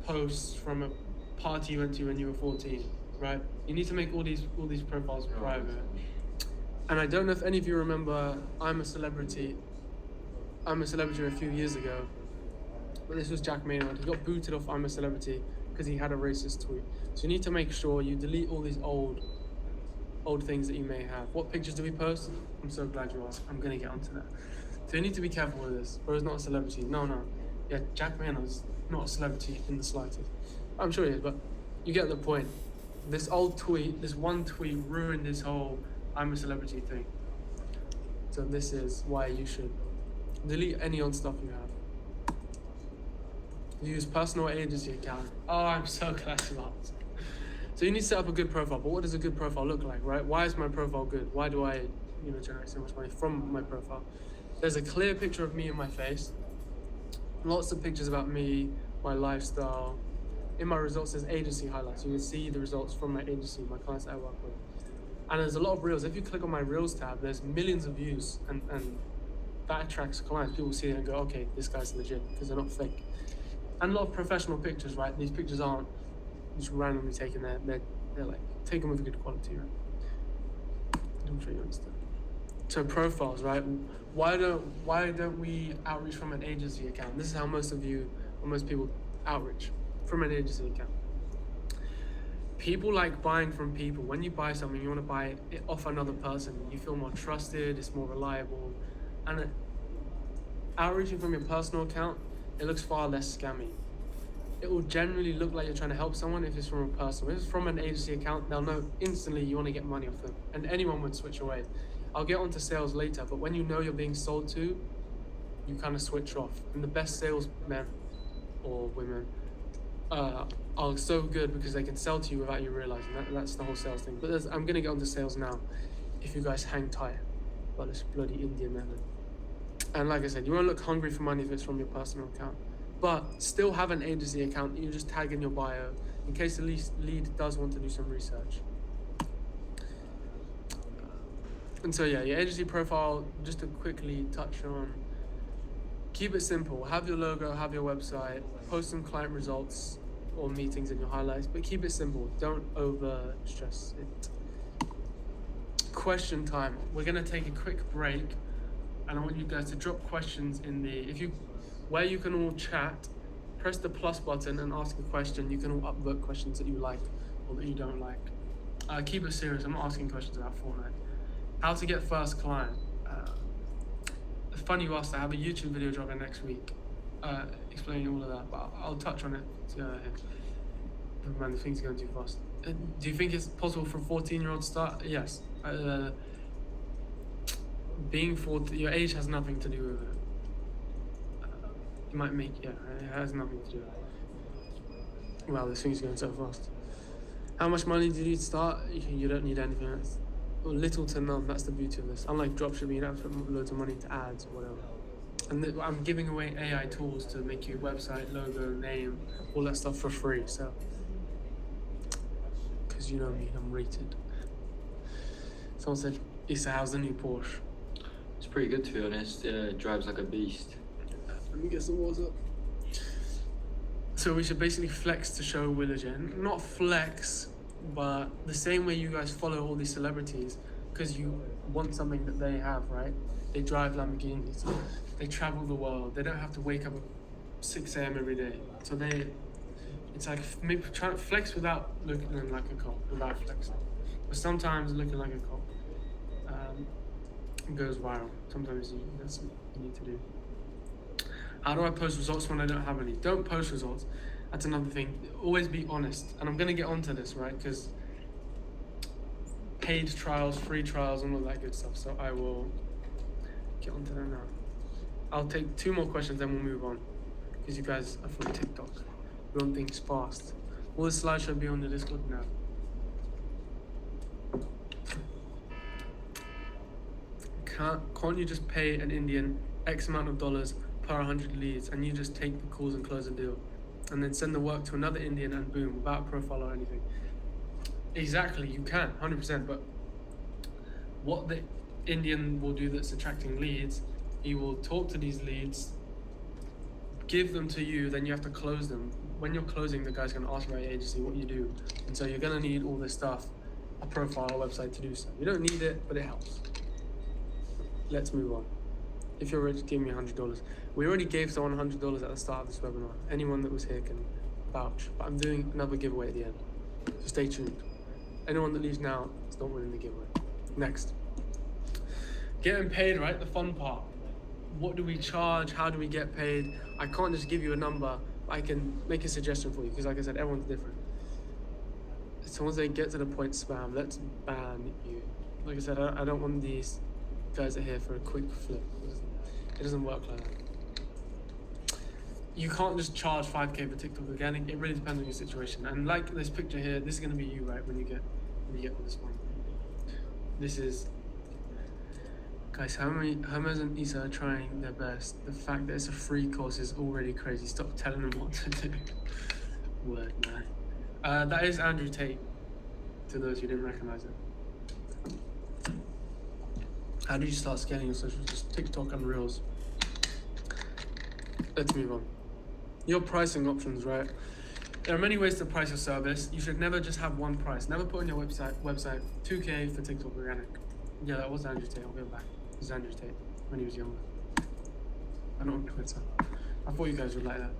posts from a party you went to when you were 14, right? You need to make all these profiles private. And I don't know if any of you remember I'm a Celebrity a few years ago, but this was Jack Maynard. He got booted off I'm a Celebrity because he had a racist tweet. So you need to make sure you delete all these old things that you may have. What pictures do we post? I'm so glad you asked. I'm gonna get onto that. So you need to be careful with this. Bro is not a celebrity. No. Yeah, Jack Maynard's not a celebrity in the slightest. I'm sure he is, but you get the point. This one tweet ruined this whole I'm a Celebrity thing. So this is why you should delete any old stuff you have. Use personal agency account. Oh, I'm so glad you asked. So you need to set up a good profile. But what does a good profile look like, right? Why is my profile good? Why do I, generate so much money from my profile? There's a clear picture of me and my face. Lots of pictures about me, my lifestyle. In my results, there's agency highlights. You can see the results from my agency, my clients that I work with. And there's a lot of reels. If you click on my reels tab, there's millions of views, and that attracts clients. People see it and go, okay, this guy's legit, because they're not fake. And a lot of professional pictures, right? These pictures aren't just randomly taken. They're like taken with good quality, right? I'm sure you understand. So profiles, right? Why don't we outreach from an agency account? This is how most people outreach from an agency account. People like buying from people. When you buy something, you want to buy it off another person. You feel more trusted, it's more reliable. And outreaching from your personal account, it looks far less scammy. It will generally look like you're trying to help someone if it's from a personal. If it's from an agency account, they'll know instantly you want to get money off them. And anyone would switch away. I'll get onto sales later, but when you know you're being sold to, you kind of switch off. And the best salesmen or women are so good because they can sell to you without you realizing. That's the whole sales thing. But I'm going to get onto sales now, if you guys hang tight about this bloody Indian method. And like I said, you won't look hungry for money if it's from your personal account. But still have an agency account that you just tag in your bio in case the lead does want to do some research. And so yeah, your agency profile, just to quickly touch on, keep it simple. Have your logo, have your website, post some client results or meetings in your highlights, but keep it simple. Don't over stress it. Question time. We're gonna take a quick break, and I want you guys to drop questions in where you can all chat. Press the plus button and ask a question. You can all upvote questions that you like or that you don't like. Keep it serious. I'm not asking questions about Fortnite. How to get first client. It's funny you asked that. I have a YouTube video dropping next week explaining all of that, but I'll touch on it here. Man, the thing's going too fast. Do you think it's possible for a 14-year-old to start? Yes. Being 14, your age has nothing to do with it. It has nothing to do with it. Wow, this thing's going so fast. How much money do you need to start? You don't need anything else. Little to none. That's the beauty of this. Unlike dropshipping, you don't have to put loads of money into ads or whatever. And I'm giving away AI tools to make your website, logo, name, all that stuff for free. So, because you know me, I'm rated. Someone said, Issa, how's the new Porsche? It's pretty good, to be honest. It drives like a beast. Let me get some water. So we should basically flex to show we're legit. Not flex, but the same way you guys follow all these celebrities because you want something that they have, right? They drive Lamborghinis, they travel the world, they don't have to wake up at 6 a.m. every day. So it's like maybe trying to flex without looking like a cop, without flexing. But sometimes looking like a cop goes viral. Sometimes that's what you need to do. How do I post results when I don't have any? Don't post results. That's another thing. Always be honest. And I'm going to get onto this, right? Because paid trials, free trials, and all that good stuff. So I will get onto them now. I'll take 2 more questions, then we'll move on. Because you guys are from TikTok. We want things fast. Will the slideshow be on the Discord? No. Can't you just pay an Indian X amount of dollars per 100 leads and you just take the calls and close a deal? And then send the work to another Indian and boom, without a profile or anything. Exactly, you can, 100%. But what the Indian will do that's attracting leads, he will talk to these leads, give them to you, then you have to close them. When you're closing, the guy's going to ask about your agency, what you do. And so you're going to need all this stuff, a profile, a website to do so. You don't need it, but it helps. Let's move on. If you're rich, give me $100. We already gave someone $100 at the start of this webinar. Anyone that was here can vouch. But I'm doing another giveaway at the end. So stay tuned. Anyone that leaves now is not winning the giveaway. Next. Getting paid, right? The fun part. What do we charge? How do we get paid? I can't just give you a number. I can make a suggestion for you because, like I said, everyone's different. So once they get to the point spam, let's ban you. Like I said, I don't want these guys are here for a quick flip. It doesn't work like that. You can't just charge 5K for TikTok organic. It really depends on your situation. And like this picture here, this is going to be you, right? When you get on this one. This is, guys, Hermes and Isa are trying their best. The fact that it's a free course is already crazy. Stop telling them what to do. Word, man. That is Andrew Tate, to those who didn't recognize it. How do you start scaling your socials? Just TikTok and Reels. Let's move on. Your pricing options, right? There are many ways to price your service. You should never just have one price. Never put on your website 2K for TikTok organic. Yeah, that was Andrew Tate. I'll go back. It was Andrew Tate when he was younger. I know on Twitter. I thought you guys would like that.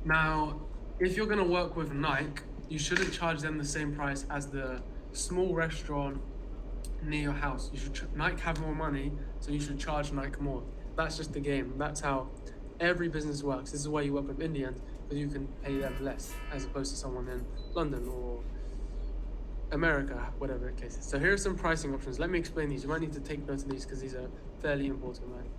Now, if you're gonna work with Nike, you shouldn't charge them the same price as the small restaurant near your house. Nike have more money, so you should charge Nike more. That's just the game. That's how every business works. This is why you work with Indians, because you can pay them less as opposed to someone in London or America, whatever the case is. So here are some pricing options. Let me explain these. You might need to take note of these because these are fairly important, right?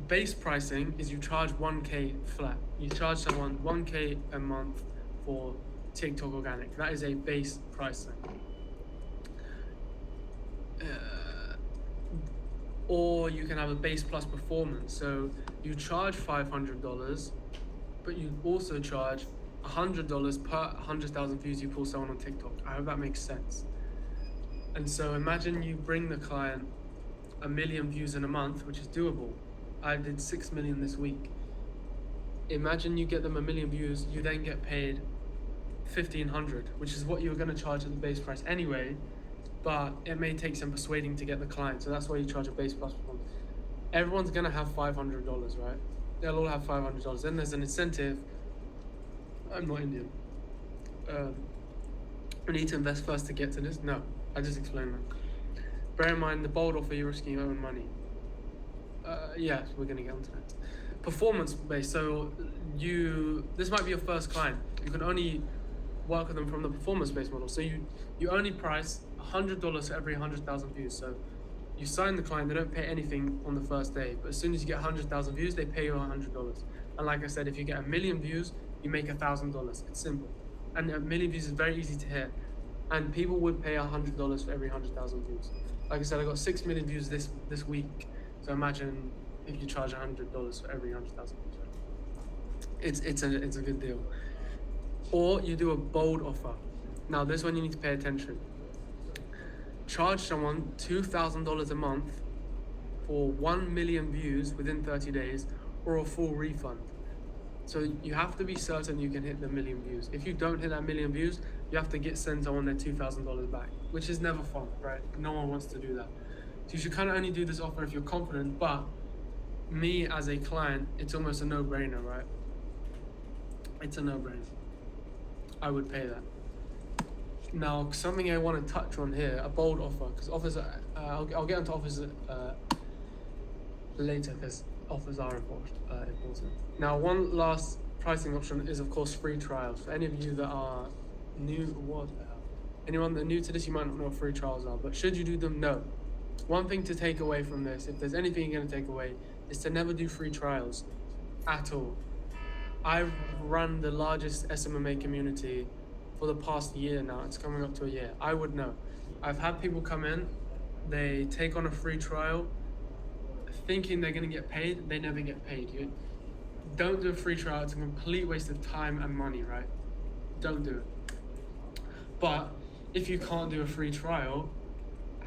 Base pricing is you charge 1K flat. You charge someone 1K a month for TikTok organic. That is a base pricing. Or you can have a base plus performance. So you charge $500, but you also charge $100 per 100,000 views you pull someone on TikTok. I hope that makes sense. And so imagine you bring the client 1 million views in a month, which is doable. I did 6 million this week. Imagine you get them 1 million views, you then get paid 1,500, which is what you were going to charge at the base price anyway, but it may take some persuading to get the client. So that's why you charge a base plus performance. Everyone's going to have $500, right? They'll all have $500. Then there's an incentive. I'm not Indian. We need to invest first to get to this. No, I just explained that. Bear in mind, the bold offer, you're risking your own money. Yeah, we're going to get onto that. Performance based. So this might be your first client. You can only work with them from the performance based model. So you only price $100 for every 100,000 views. So you sign the client, they don't pay anything on the first day, but as soon as you get 100,000 views, they pay you $100. And like I said, if you get 1 million views, you make $1,000. It's simple. And 1 million views is very easy to hit. And people would pay $100 for every 100,000 views. Like I said, I got 6 million views this week. So imagine if you charge $100 for every 100,000 views. It's a good deal. Or you do a bold offer. Now this one you need to pay attention. Charge someone $2,000 a month for 1 million views within 30 days or a full refund. So you have to be certain you can hit the 1 million views. If you don't hit that 1 million views, you have to send someone their $2,000 back, which is never fun, right? No one wants to do that. So you should kind of only do this offer if you're confident, but me as a client, it's almost a no-brainer, right? It's a no-brainer. I would pay that. Now, something I want to touch on here, a bold offer, because offers, I'll get into offers later, because offers are important. Now, one last pricing option is, of course, free trials. For any of you that are new, anyone that new to this, you might not know what free trials are, but should you do them? No. One thing to take away from this, if there's anything you're going to take away, is to never do free trials at all. I've run the largest SMMA community for the past year now. It's coming up to a year. I would know. I've had people come in, they take on a free trial, thinking they're going to get paid. They never get paid. You don't do a free trial. It's a complete waste of time and money, right? Don't do it. But if you can't do a free trial,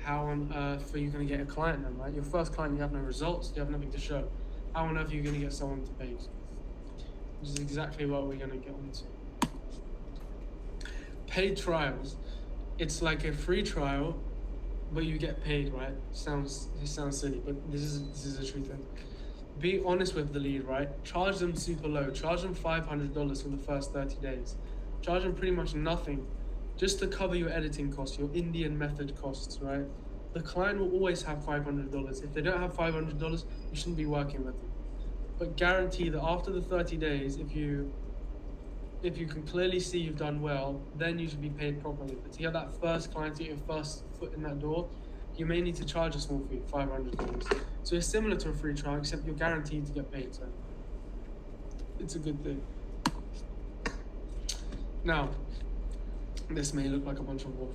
how on earth are you going to get a client then, right? Your first client, you have no results, you have nothing to show. How on earth are you going to get someone to pay you? Which is exactly what we're going to get onto. Paid trials, it's like a free trial, but you get paid, right? It sounds silly, but this is a true thing. Be honest with the lead, right? Charge them super low. Charge them $500 for the first 30 days. Charge them pretty much nothing, just to cover your editing costs, your Indian method costs, right? The client will always have $500. If they don't have $500, you shouldn't be working with them. But guarantee that after the 30 days, if you can clearly see you've done well, then you should be paid properly. But to get that first client, to get your first foot in that door, you may need to charge a small fee, $500. So it's similar to a free trial, except you're guaranteed to get paid. So it's a good thing. Now, this may look like a bunch of wolf.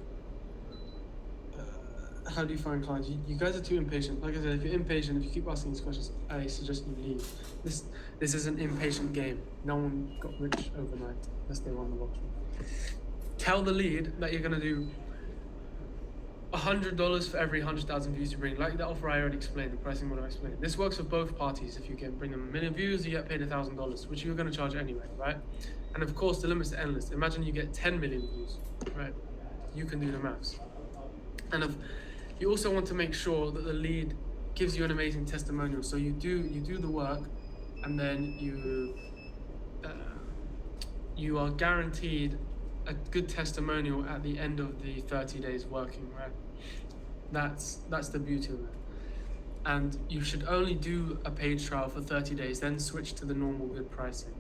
How do you find clients? You guys are too impatient. Like I said, if you're impatient, if you keep asking these questions, I suggest you leave. This is an impatient game. No one got rich overnight unless they won the lottery. Tell the lead that you're gonna do $100 for every 100,000 views you bring. Like the offer I already explained, the pricing model I explained. This works for both parties. If you can bring them 1 million views, you get paid $1,000, which you're gonna charge anyway, right? And of course, the limit's endless. Imagine you get 10 million views, right? You can do the maths. And you also want to make sure that the lead gives you an amazing testimonial. So you do the work, and then you are guaranteed a good testimonial at the end of the 30 days working, right? That's the beauty of it. And you should only do a paid trial for 30 days, then switch to the normal good pricing.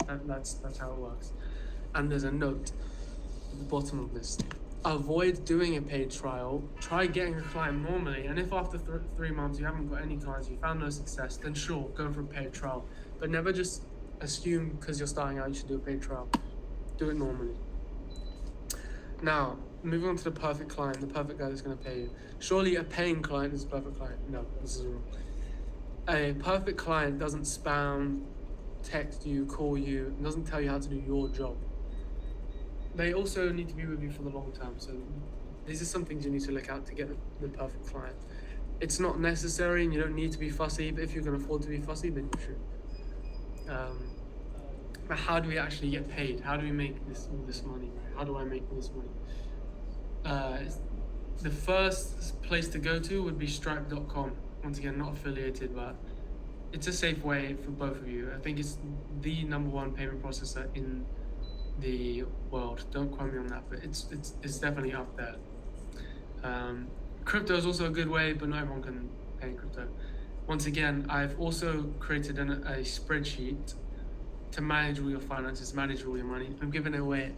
That's how it works. And there's a note at the bottom of this. Avoid doing a paid trial. Try getting a client normally, and if after 3 months you haven't got any clients, you found no success, then sure, go for a paid trial. But never just assume because you're starting out you should do a paid trial. Do it normally. Now, moving on to the perfect client, the perfect guy that's going to pay you. Surely a paying client is a perfect client. No, this is wrong. A perfect client doesn't spam, text you, call you, and doesn't tell you how to do your job. They also need to be with you for the long term. So these are some things you need to look out to get the perfect client. It's not necessary and you don't need to be fussy, but if you can afford to be fussy, then you should. But how do we actually get paid? How do we make all this money? How do I make all this money? The first place to go to would be Stripe.com. Once again, not affiliated, but it's a safe way for both of you. I think it's the #1 payment processor in the world. Don't quote me on that, but it's definitely up there. Crypto is also a good way, but not everyone can pay in crypto. Once again, I've also created a spreadsheet to manage all your finances, manage all your money. I'm giving it away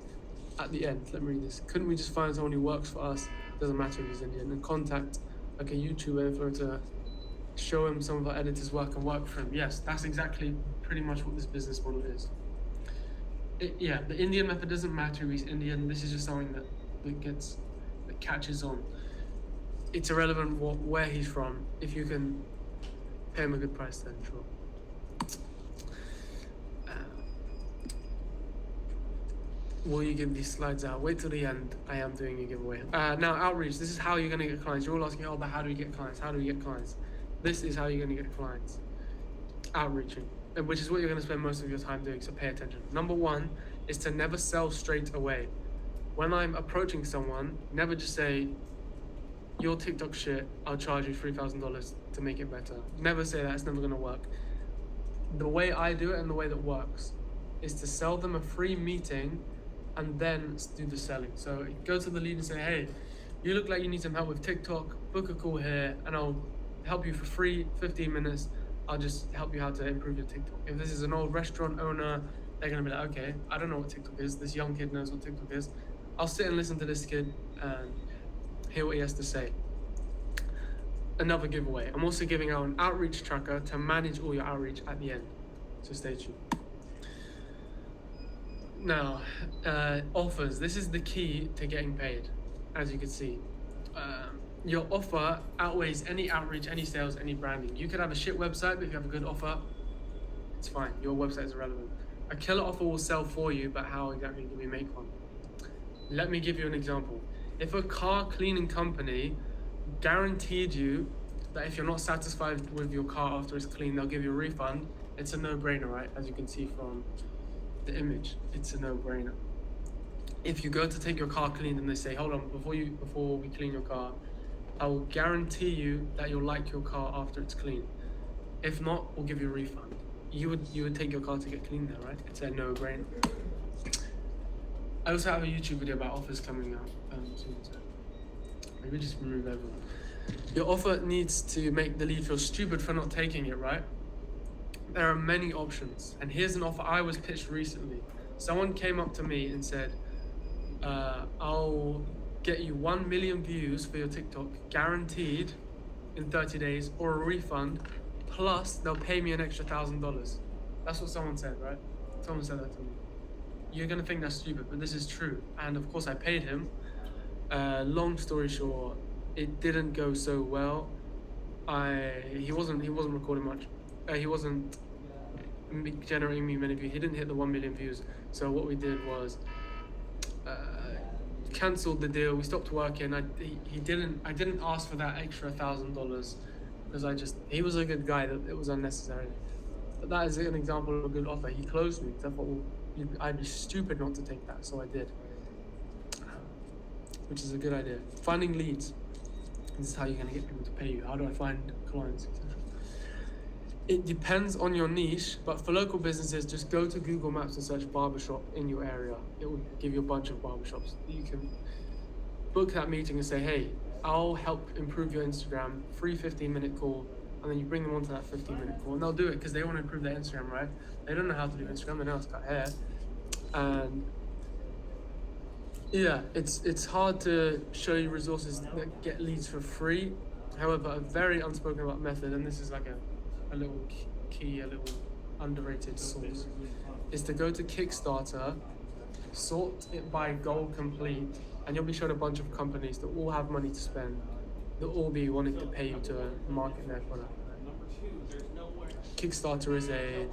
at the end. Let me read this. Couldn't we just find someone who works for us, doesn't matter if he's Indian, and contact like a YouTube influencer, show him some of our editors' work and work for him? Yes, that's exactly pretty much what this business model is. Yeah, the Indian method doesn't matter if he's Indian. This is just something that catches on. It's irrelevant where he's from. If you can pay him a good price, then sure. Will you give these slides out? Wait till the end. I am doing a giveaway. Now, outreach. This is how you're going to get clients. You're all asking, oh, but how do we get clients? How do we get clients? This is how you're going to get clients. Outreaching. Which is what you're going to spend most of your time doing, so pay attention. #1 is to never sell straight away. When I'm approaching someone, never just say, your TikTok shit, I'll charge you $3,000 to make it better. Never say that, it's never going to work. The way I do it and the way that works is to sell them a free meeting and then do the selling. So go to the lead and say, hey, you look like you need some help with TikTok, book a call here and I'll help you for free, 15 minutes. I'll just help you how to improve your TikTok. If this is an old restaurant owner, they're gonna be like, okay, I don't know what TikTok is. This young kid knows what TikTok is. I'll sit and listen to this kid and hear what he has to say. Another giveaway. I'm also giving out an outreach tracker to manage all your outreach at the end. So stay tuned. Now, offers. This is the key to getting paid, as you can see. Your offer outweighs any outreach, any sales, any branding. You could have a shit website, but if you have a good offer, it's fine. Your website is irrelevant. A killer offer will sell for you, but how exactly do we make one? Let me give you an example. If a car cleaning company guaranteed you that if you're not satisfied with your car after it's clean, they'll give you a refund, it's a no-brainer, right? As you can see from the image, it's a no-brainer. If you go to take your car cleaned and they say, hold on, before we clean your car, I will guarantee you that you'll like your car after it's clean. If not, we'll give you a refund. You would take your car to get cleaned there, right? It's a no-brainer. I also have a YouTube video about offers coming out soon, so maybe just remove everyone. Your offer needs to make the lead feel stupid for not taking it, right? There are many options, and here's an offer I was pitched recently. Someone came up to me and said, I'll get you 1 million views for your TikTok guaranteed in 30 days or a refund, plus they'll pay me an extra $1,000. That's what someone said, right? Someone said that to me. You're gonna think that's stupid, but this is true. And of course I paid him. Long story short, it didn't go so well. He wasn't recording much. He wasn't generating me many views. He didn't hit the 1 million views. So what we did was cancelled the deal. We stopped working. I didn't ask for that extra $1,000 because he was a good guy. That it was unnecessary. But that is an example of a good offer. He closed me because I thought, well, I'd be stupid not to take that, so I did. Which is a good idea. Finding leads. This is how you're going to get people to pay you. How do I find clients, etc. It depends on your niche, but for local businesses, just go to Google Maps and search barbershop in your area. It will give you a bunch of barbershops. You can book that meeting and say, hey, I'll help improve your Instagram, free 15-minute call, and then you bring them onto that 15-minute call, and they'll do it because they want to improve their Instagram, right? They don't know how to do Instagram, they know how to cut hair. And yeah, it's hard to show you resources that get leads for free. However, a very unspoken about method, and this is like a little key, a little underrated source, is to go to Kickstarter, sort it by goal complete, and you'll be shown a bunch of companies that all have money to spend, that all be wanting to pay you to market their product. Kickstarter is a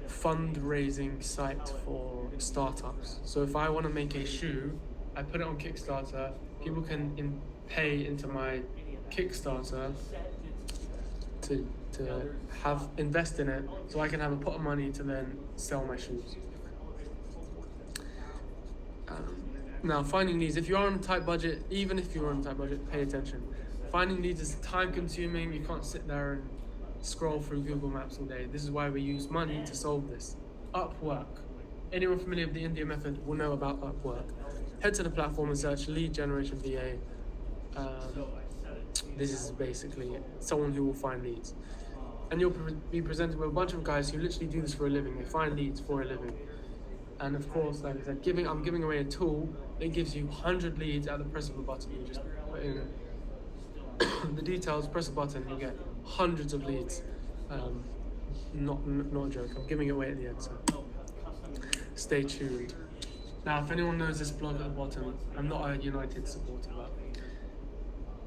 fundraising site for startups. So if I want to make a shoe, I put it on Kickstarter, people can pay into my Kickstarter to invest in it, so I can have a pot of money to then sell my shoes. Now, finding leads, if you are on a tight budget, even if you're on a tight budget, pay attention. Finding leads is time consuming. You can't sit there and scroll through Google Maps all day. This is why we use money to solve this. Upwork. Anyone familiar with the India method will know about Upwork. Head to the platform and search lead generation VA. This is basically someone who will find leads. And you'll be presented with a bunch of guys who literally do this for a living. They find leads for a living. And of course, like I said, I'm giving away a tool that gives you 100 leads at the press of a button. You just put in the details, press a button, you get hundreds of leads. Not a joke. I'm giving it away at the end, so stay tuned. Now, if anyone knows this blog at the bottom, I'm not a United supporter, but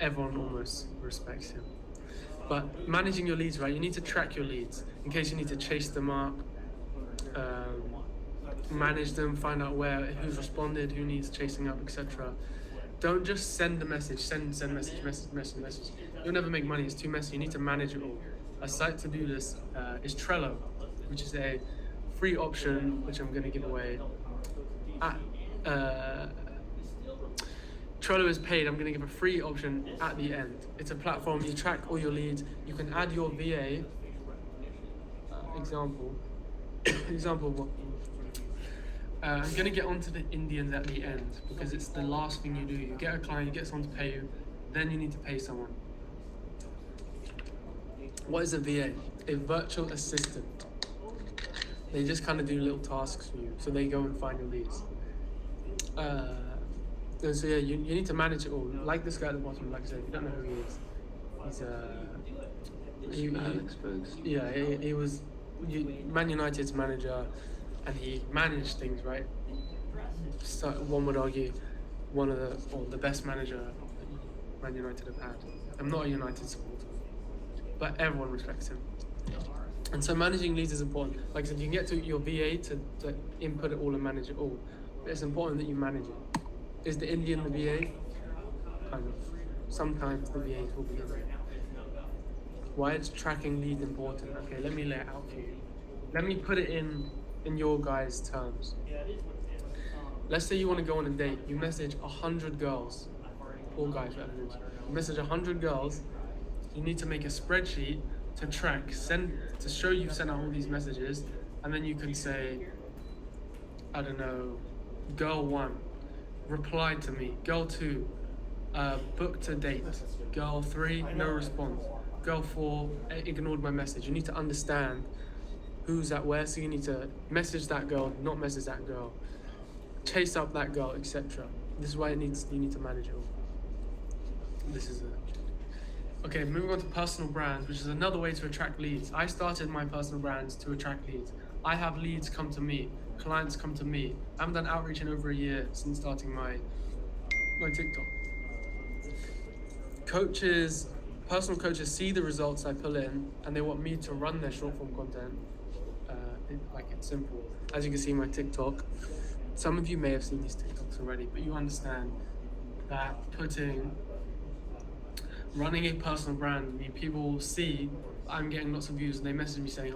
everyone almost respects him. But managing your leads, right? You need to track your leads in case you need to chase them up, manage them, find out who's responded, who needs chasing up, etc. Don't just send a message, send message. You'll never make money, it's too messy. You need to manage it all. A site to do this is Trello, which is a free option, which I'm going to give away. Trello is paid. I'm going to give a free option at the end. It's a platform, you track all your leads. You can add your VA, example of what I'm going to get onto the Indians at the end because it's the last thing you do. You get a client, you get someone to pay you, then you need to pay someone. What is a VA? A virtual assistant. They just kind of do little tasks for you. So they go and find your leads. And so yeah, you need to manage it all. Like this guy at the bottom, like I said, if you don't know who he is, he's Alex Ferguson. yeah, he was Man United's manager, and he managed things, right? So one would argue one of the best manager Man United have had. I'm not a United supporter, but everyone respects him. And so managing leads is important. Like I said, you can get to your VA to input it all and manage it all, but it's important that you manage it. Is the Indian the VA? Kind of. Sometimes the VAs will be in there. Why is tracking lead important? Okay, let me lay it out for you. Let me put it in your guys' terms. Let's say you want to go on a date. You message 100 girls, or guys, whatever it is. You message 100 girls. You need to make a spreadsheet to track, to show you've sent out all these messages, and then you can say, I don't know, girl 1, replied to me. Girl 2, booked a date. Girl 3, no response. Girl 4, ignored my message. You need to understand who's at where, so you need to message that girl, not message that girl, chase up that girl, etc. This is why you need to manage it all. This is okay, moving on to personal brands, which is another way to attract leads. I started my personal brands to attract leads. I have leads come to me, clients come to me. I haven't done outreach in over a year since starting my TikTok. Personal coaches see the results I pull in, and they want me to run their short form content. It's simple. As you can see, my TikTok. Some of you may have seen these TikToks already, but you understand that running a personal brand, people will see I'm getting lots of views, and they message me saying,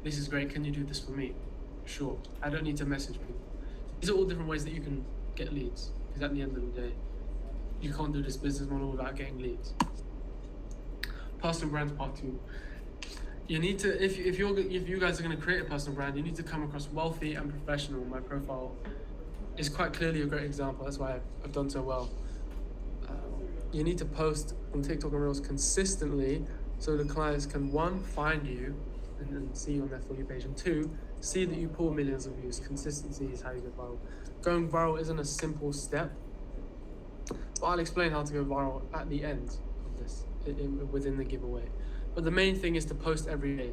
this is great, can you do this for me? Sure. I don't need to message people. These are all different ways that you can get leads, because at the end of the day, you can't do this business model without getting leads. Personal brands part 2. You need to, if you guys are going to create a personal brand, you need to come across wealthy and professional. My profile is quite clearly a great example. That's why I've done so well. You need to post on TikTok and Reels consistently, so the clients can 1, find you and see you on their For You page, and 2, see that you pull millions of views. Consistency is how you go viral. Going viral isn't a simple step, but I'll explain how to go viral at the end of this, within the giveaway. But the main thing is to post every day.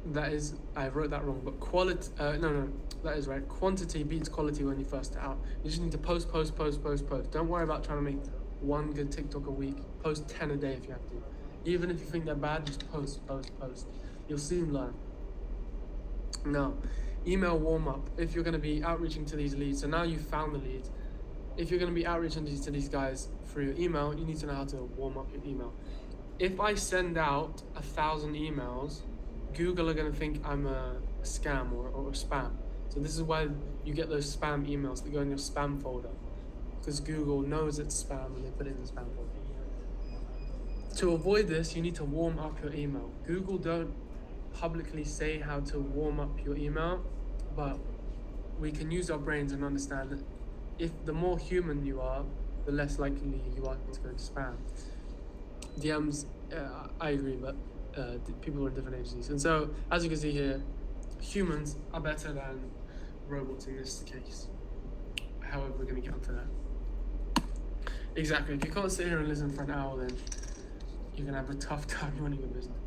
That is, I wrote that wrong, but quality, that is right. Quantity beats quality when you first start out. You just need to post. Don't worry about trying to make one good TikTok a week. Post 10 a day if you have to. Even if you think they're bad, just post. You'll soon learn. Now, email warm up. If you're going to be outreaching to these leads, so now you've found the leads. If you're going to be outreaching to these guys through your email, you need to know how to warm up your email. If I send out 1,000 emails, Google are going to think I'm a scam or spam. So this is why you get those spam emails that go in your spam folder, because Google knows it's spam and they put it in the spam folder. To avoid this, you need to warm up your email. Google don't publicly say how to warm up your email, but we can use our brains and understand that if the more human you are, the less likely you are to go to spam. DMs, I agree, but people are in different agencies. And so, as you can see here, humans are better than robots in this case. However, we're going to get onto that. Exactly. If you can't sit here and listen for an hour, then you're going to have a tough time running a business.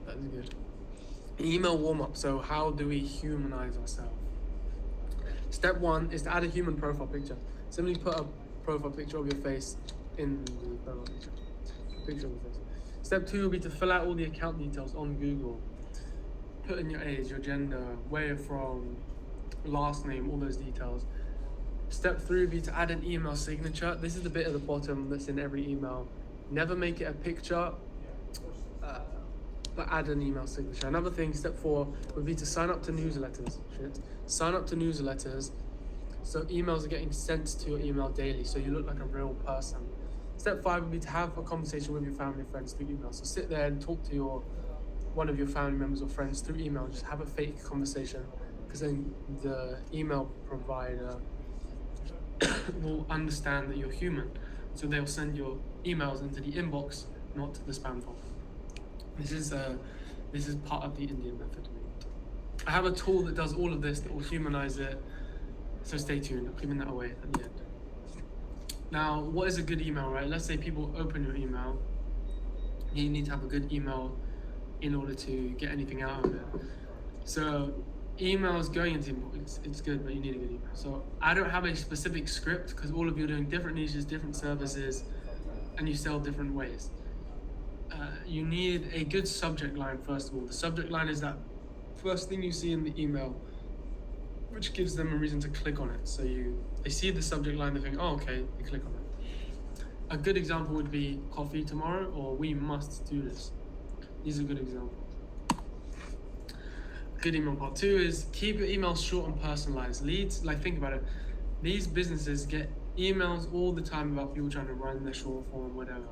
That is good. Email warm-up. So how do we humanize ourselves? Step 1 is to add a human profile picture. Simply put a profile picture of your face in the profile picture. Picture of your face. Step 2 will be to fill out all the account details on Google. Put in your age, your gender, where you're from, last name, all those details. Step 3 would be to add an email signature. This is the bit at the bottom that's in every email. Never make it a picture, but add an email signature. Another thing, step 4, would be to sign up to newsletters. Sign up to newsletters so emails are getting sent to your email daily, so you look like a real person. Step 5 would be to have a conversation with your family and friends through email. So sit there and talk to one of your family members or friends through email. Just have a fake conversation, because then the email provider will understand that you're human. So they'll send your emails into the inbox, not to the spam folder. This is part of the Indian method. I have a tool that does all of this that will humanize it. So stay tuned. I'm giving that away at the end. Now, what is a good email, right? Let's say people open your email. You need to have a good email in order to get anything out of it. So emails going into it's good, but you need a good email. So I don't have a specific script, because all of you are doing different niches, different services, and you sell different ways. You need a good subject line, first of all. The subject line is that first thing you see in the email, which gives them a reason to click on it. So they see the subject line, they think, oh, okay, they click on it. A good example would be coffee tomorrow, or we must do this. These are good examples. Good email part 2 is keep your emails short and personalized. Leads, like, think about it. These businesses get emails all the time about people trying to run their short form, whatever.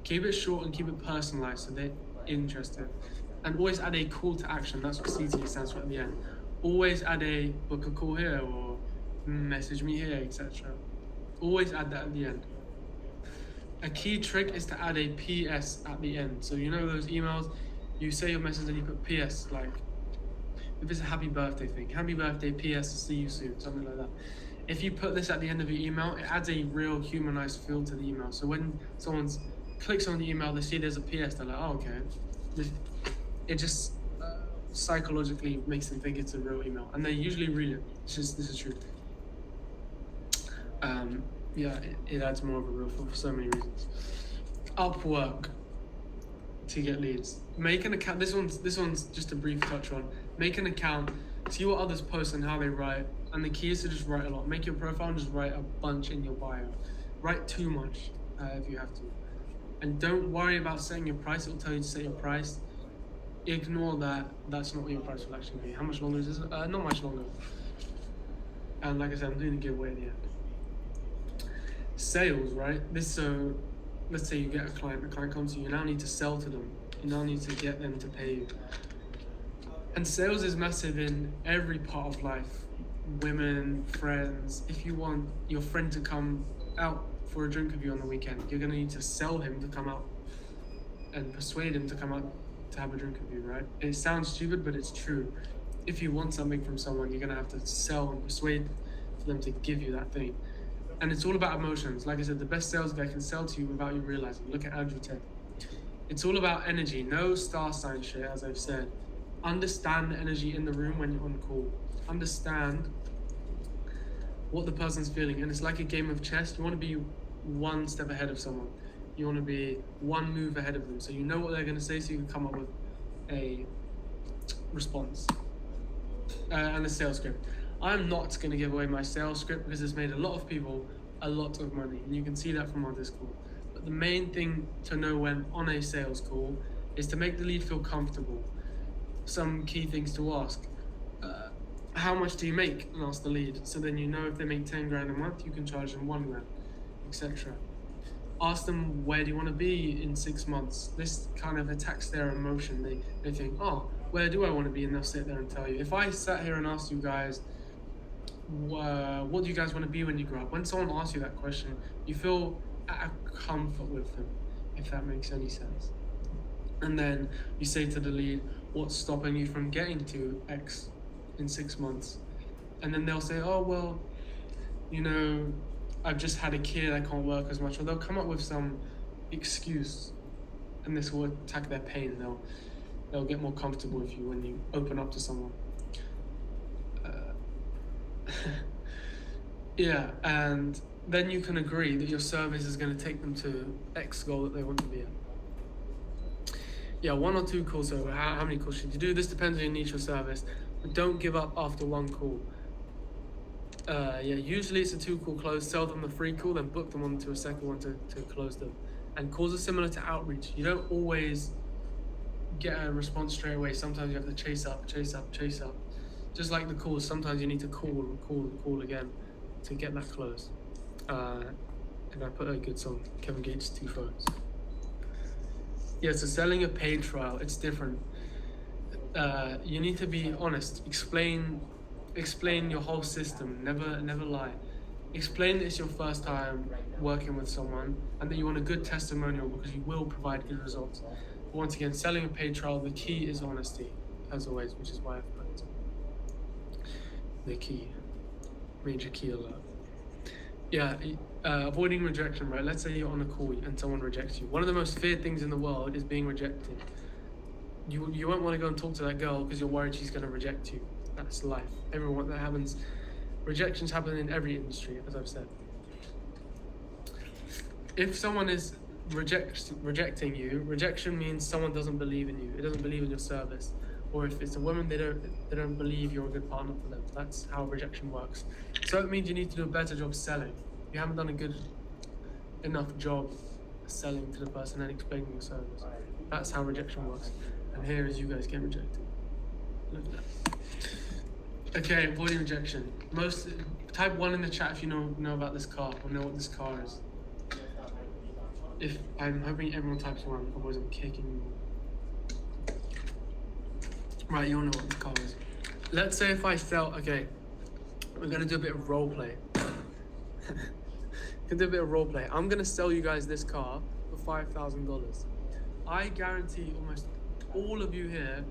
Keep it short and keep it personalized so they're interested. And always add a call to action. That's what CTA stands for at the end. Always add a book a call here, or message me here, etc. Always add that at the end. A key trick is to add a PS at the end. So you know those emails, you say your message and you put PS, like if it's a happy birthday thing, happy birthday, PS, see you soon, something like that. If you put this at the end of your email, it adds a real humanized feel to the email. So when someone clicks on the email, they see there's a PS, they're like, oh, okay. It just psychologically makes them think it's a real email, and they usually read it. This is true. It adds more of a real feel for so many reasons. Upwork to get leads. Make an account. This one's just a brief touch on. Make an account. See what others post and how they write. And the key is to just write a lot. Make your profile and just write a bunch in your bio. Write too much if you have to. And don't worry about setting your price. It'll tell you to set your price. Ignore that. That's not what your price will actually be. How much longer is this? Not much longer. And like I said, I'm doing a giveaway at the end. Sales, right? Let's say you get a client. The client comes to you. You now need to sell to them. You now need to get them to pay you. And sales is massive in every part of life. Women, friends. If you want your friend to come out for a drink with you on the weekend, you're gonna need to sell him to come out and persuade him to come out to have a drink with you, right? It sounds stupid, but it's true. If you want something from someone, you're gonna have to sell and persuade for them to give you that thing. And it's all about emotions. Like I said, the best sales guy can sell to you without you realizing. Look at Andrew Tate. It's all about energy, no star sign shit, as I've said. Understand the energy in the room when you're on call. Understand what the person's feeling. And it's like a game of chess. You want to be one step ahead of someone. You want to be one move ahead of them. So you know what they're going to say, so you can come up with a response. And a sales script. I'm not going to give away my sales script because it's made a lot of people a lot of money. And you can see that from our Discord. But the main thing to know when on a sales call is to make the lead feel comfortable. Some key things to ask. How much do you make? And ask the lead. So then you know if they make 10 grand a month, you can charge them 1 grand, etc. Ask them, where do you want to be in 6 months? This kind of attacks their emotion. They think, oh, where do I want to be? And they'll sit there and tell you. If I sat here and asked you guys, what do you guys want to be when you grow up? When someone asks you that question, you feel at comfort with them, if that makes any sense. And then you say to the lead, what's stopping you from getting to X in 6 months? And then they'll say, oh, well, I've just had a kid, I can't work as much. Or they'll come up with some excuse, and this will attack their pain. They'll get more comfortable with you when you open up to someone. Yeah, and then you can agree that your service is going to take them to X goal that they want to be at. Yeah, 1 or 2 calls. So how many calls should you do? This depends on your niche or service. But don't give up after 1 call. Usually it's a 2-call close. Sell them the free call, then book them onto a second one to close them. And calls are similar to outreach. You don't always get a response straight away. Sometimes you have to chase up. Just like the calls, sometimes you need to call again to get that close. And I put a good song, Kevin Gates, 2 Phones. Yeah, so selling a paid trial, it's different. You need to be honest. Explain your whole system. Never lie. Explain that it's your first time working with someone and that you want a good testimonial because you will provide good results. But once again, selling a paid trial, the key is honesty, as always, which is why I've put the key, major key alert. Yeah, avoiding rejection, right? Let's say you're on a call and someone rejects you. One of the most feared things in the world is being rejected. You won't want to go and talk to that girl because you're worried she's going to reject you. That's life. Everyone, that happens. Rejections happen in every industry, as I've said. If someone is rejecting you, rejection means someone doesn't believe in you. It doesn't believe in your service. Or if it's a woman, they don't believe you're a good partner for them. That's how rejection works. So it means you need to do a better job selling. You haven't done a good enough job selling to the person and explaining your service. That's how rejection works. And here is you guys get rejected. Look at that. Okay, avoiding rejection. Type 1 in the chat if you know about this car or know what this car is. If I'm hoping everyone types 1, otherwise I'm kicking you. Right, you all know what this car is. Let's say if I sell, okay, we're gonna do a bit of role play. I'm gonna sell you guys this car for $5,000. I guarantee almost all of you here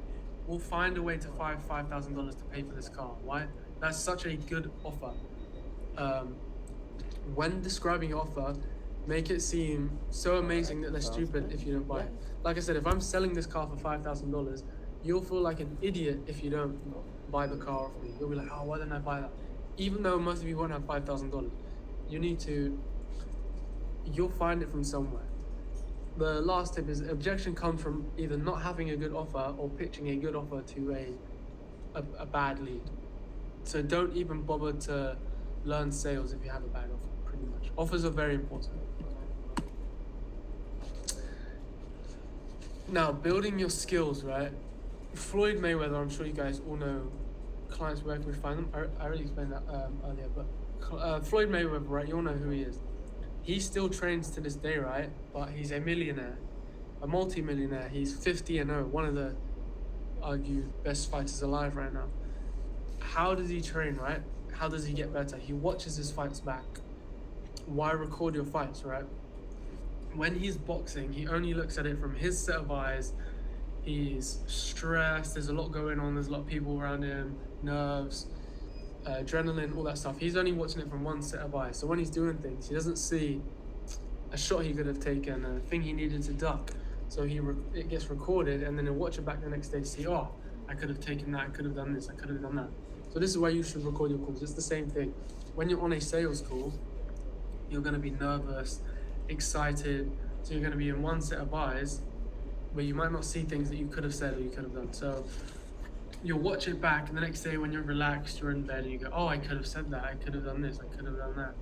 will find a way to find $5,000 to pay for this car. Why? That's such a good offer. When describing your offer, make it seem so amazing that they're stupid if you don't buy it. Like I said, if I'm selling this car for $5,000, you'll feel like an idiot if you don't buy the car off me. You'll be like, oh, why didn't I buy that? Even though most of you won't have $5,000, you'll find it from somewhere. The last tip is objection comes from either not having a good offer or pitching a good offer to a bad lead. So don't even bother to learn sales if you have a bad offer, pretty much. Offers are very important. Now, building your skills, right? Floyd Mayweather, I'm sure you guys all know clients where can we find them. I already explained that earlier, but Floyd Mayweather, right? You all know who he is. He still trains to this day, right? But he's a millionaire, a multi-millionaire. He's 50-0, one of the, argue, best fighters alive right now. How does he train, right? How does he get better? He watches his fights back. Why record your fights, right? When he's boxing, he only looks at it from his set of eyes. He's stressed, there's a lot going on, there's a lot of people around him, nerves, adrenaline, all that stuff. He's only watching it from one set of eyes. So when he's doing things, he doesn't see a shot he could have taken, a thing he needed to duck. So it gets recorded, and then he'll watch it back the next day to see, oh, I could have taken that, I could have done this, I could have done that. So this is why you should record your calls. It's the same thing. When you're on a sales call, you're going to be nervous, excited, so you're going to be in one set of eyes where you might not see things that you could have said or you could have done. So you'll watch it back, and the next day when you're relaxed, you're in bed, and you go, oh, I could have said that, I could have done this, I could have done that.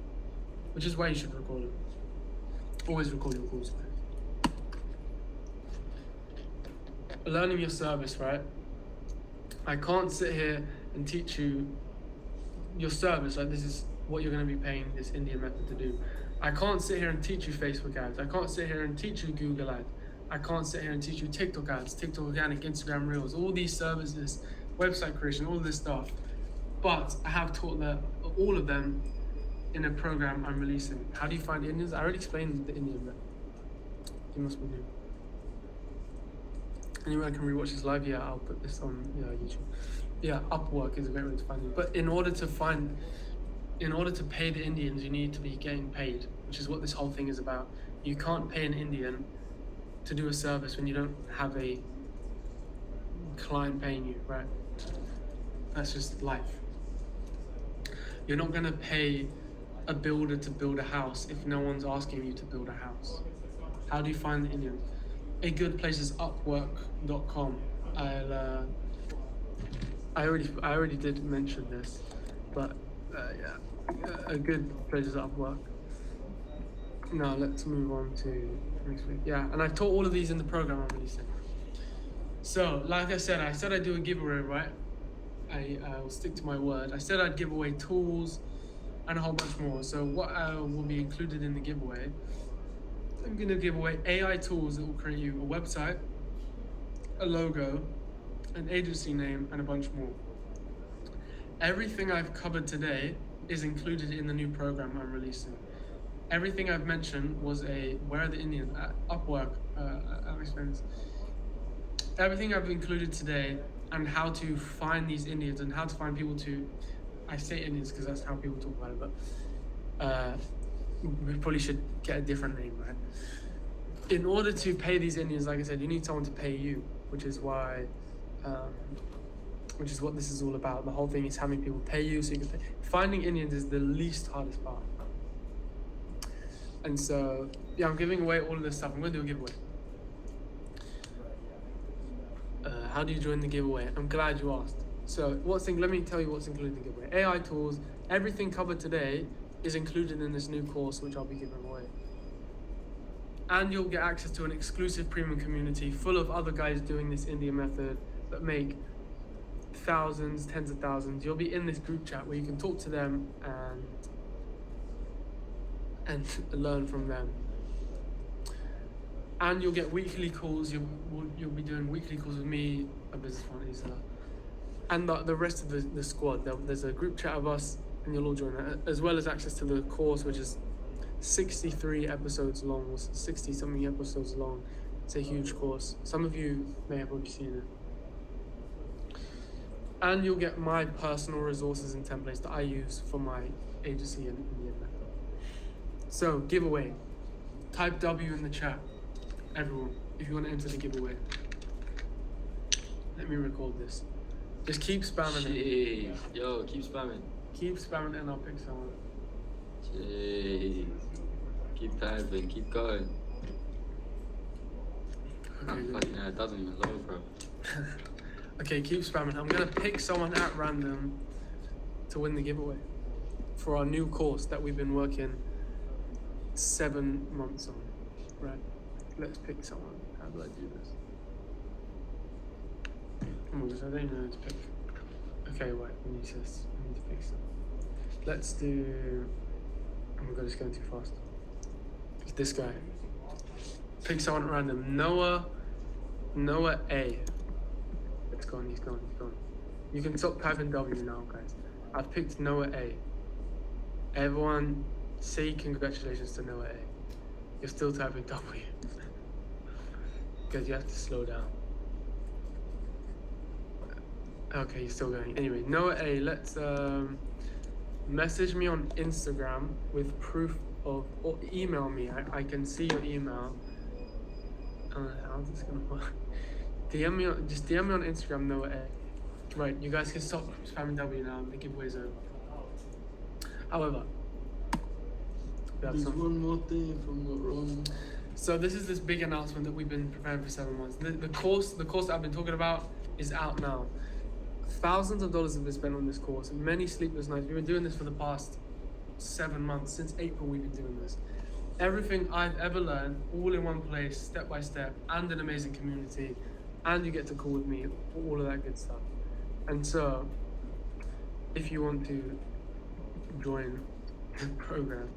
Which is why you should record it. Always record your calls, guys. Learning your service, right? I can't sit here and teach you your service, like this is what you're going to be paying this Indian method to do. I can't sit here and teach you Facebook ads. I can't sit here and teach you Google ads. I can't sit here and teach you TikTok ads, TikTok organic, Instagram Reels, all these services, website creation, all this stuff. But I have taught all of them in a program I'm releasing. How do you find Indians? I already explained the Indian method. You must be new. Anyone can rewatch this live? Yeah, I'll put this on YouTube. Yeah, Upwork is a great way to find it. But in order to pay the Indians, you need to be getting paid, which is what this whole thing is about. You can't pay an Indian to do a service when you don't have a client paying you, right? That's just life. You're not going to pay a builder to build a house if no one's asking you to build a house. How do you find the Indians? A good place is Upwork.com. I already did mention this, but a good place is Upwork. Now let's move on to next week. Yeah, and I taught all of these in the program I'm releasing. So, like I said I'd do a giveaway, right? I will stick to my word. I said I'd give away tools, and a whole bunch more. So what will be included in the giveaway? I'm going to give away AI tools that will create you a website, a logo, an agency name, and a bunch more. Everything I've covered today is included in the new program I'm releasing. Everything I've mentioned was where are the Indians? Upwork, I'll explain this. Everything I've included today and how to find these Indians and how to find people I say Indians because that's how people talk about it, but we probably should get a different name, right? In order to pay these Indians, like I said, you need someone to pay you, which is what this is all about. The whole thing is having people pay you so you can pay. Finding Indians is the least hardest part. And so, yeah, I'm giving away all of this stuff. I'm going to do a giveaway. How do you join the giveaway? I'm glad you asked. So, let me tell you what's included in the giveaway. AI tools, everything covered today is included in this new course, which I'll be giving away. And you'll get access to an exclusive premium community full of other guys doing this India method that make thousands, tens of thousands. You'll be in this group chat where you can talk to them and learn from them. And you'll get weekly calls. You'll be doing weekly calls with me, a business partner, and the rest of the squad. There's a group chat of us, and you'll all join that, as well as access to the course, which is 63 episodes long, 60 something episodes long. It's a huge course. Some of you may have already seen it. And you'll get my personal resources and templates that I use for my agency and Indian method. So, giveaway. Type W in the chat, everyone, if you want to enter the giveaway. Let me record this. Just keep spamming it. Yo, keep spamming. Keep spamming it and I'll pick someone. Jeez. Keep typing, keep going. Okay, good. Fucking hell, it doesn't even load, bro. Okay, keep spamming. I'm gonna pick someone at random to win the giveaway for our new course that we've been working 7 months on. Right. Let's pick someone. How do I do this? Oh my gosh, I don't know how to pick. Okay, wait. I need to pick someone. Let's do. Oh my god, it's going too fast. It's this guy. Pick someone at random. Noah A. It's gone, he's gone. You can stop typing W now, guys. I've picked Noah A. Everyone say congratulations to Noah A. You're still typing W. Because you have to slow down. Okay, you're still going. Anyway, Noah A, let's message me on Instagram with proof of, or email me. I can see your email. How's this gonna work? DM me on Instagram, Noah A. Right, you guys can stop spamming W now. The giveaway's over. However, there's one more thing if I'm not wrong. So this is this big announcement that we've been preparing for 7 months. The course that I've been talking about is out now. Thousands of dollars have been spent on this course, many sleepless nights. We've been doing this for the past 7 months. Since April, we've been doing this. Everything I've ever learned, all in one place, step by step, and an amazing community. And you get to call with me, all of that good stuff. And so, if you want to join the program,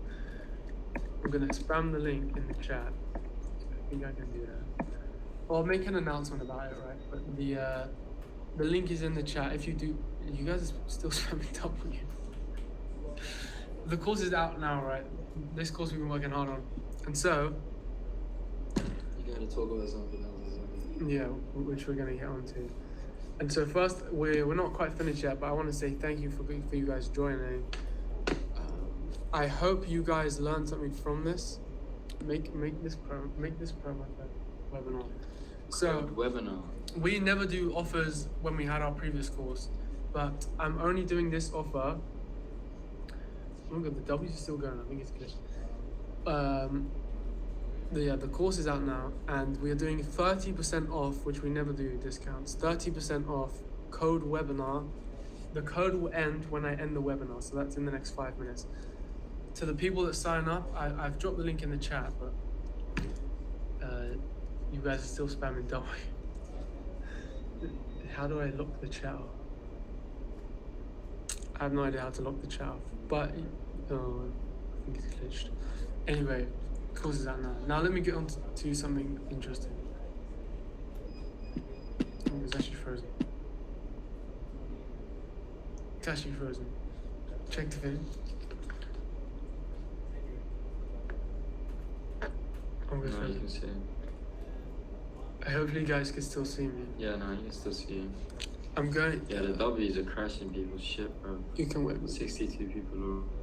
I'm going to spam the link in the chat. I think I can do that. Or I'll make an announcement about it, right? But the link is in the chat. If you do, you guys are still spamming W. The course is out now, right? This course we've been working hard on. And so, You're going to talk about something else, isn't it? yeah, which we're going to get onto. And so first, we're not quite finished yet, but I want to say thank you for you guys joining. I hope you guys learned something from this. Make this promo webinar. So webinar. we never do offers when we had our previous course, but I'm only doing this offer. Oh my god, the W's are still going. I think it's good. The course is out now, and we are doing 30% off, which we never do discounts. 30% off, code webinar. The code will end when I end the webinar, so that's in the next 5 minutes. To the people that sign up, I've dropped the link in the chat, but you guys are still spamming W. How do I lock the chat off? I have no idea how to lock the chat off, but Oh, I think it's glitched. Anyway, causes that now. Now let me get on to something interesting. Oh, it's actually frozen. It's actually frozen. Check the thing. Oh, it's No, you frozen. can see it. Hopefully you guys can still see me. Yeah, no, you can still see it. I'm going. Yeah, the W's are crashing people's shit, bro. You can wait. 62 people are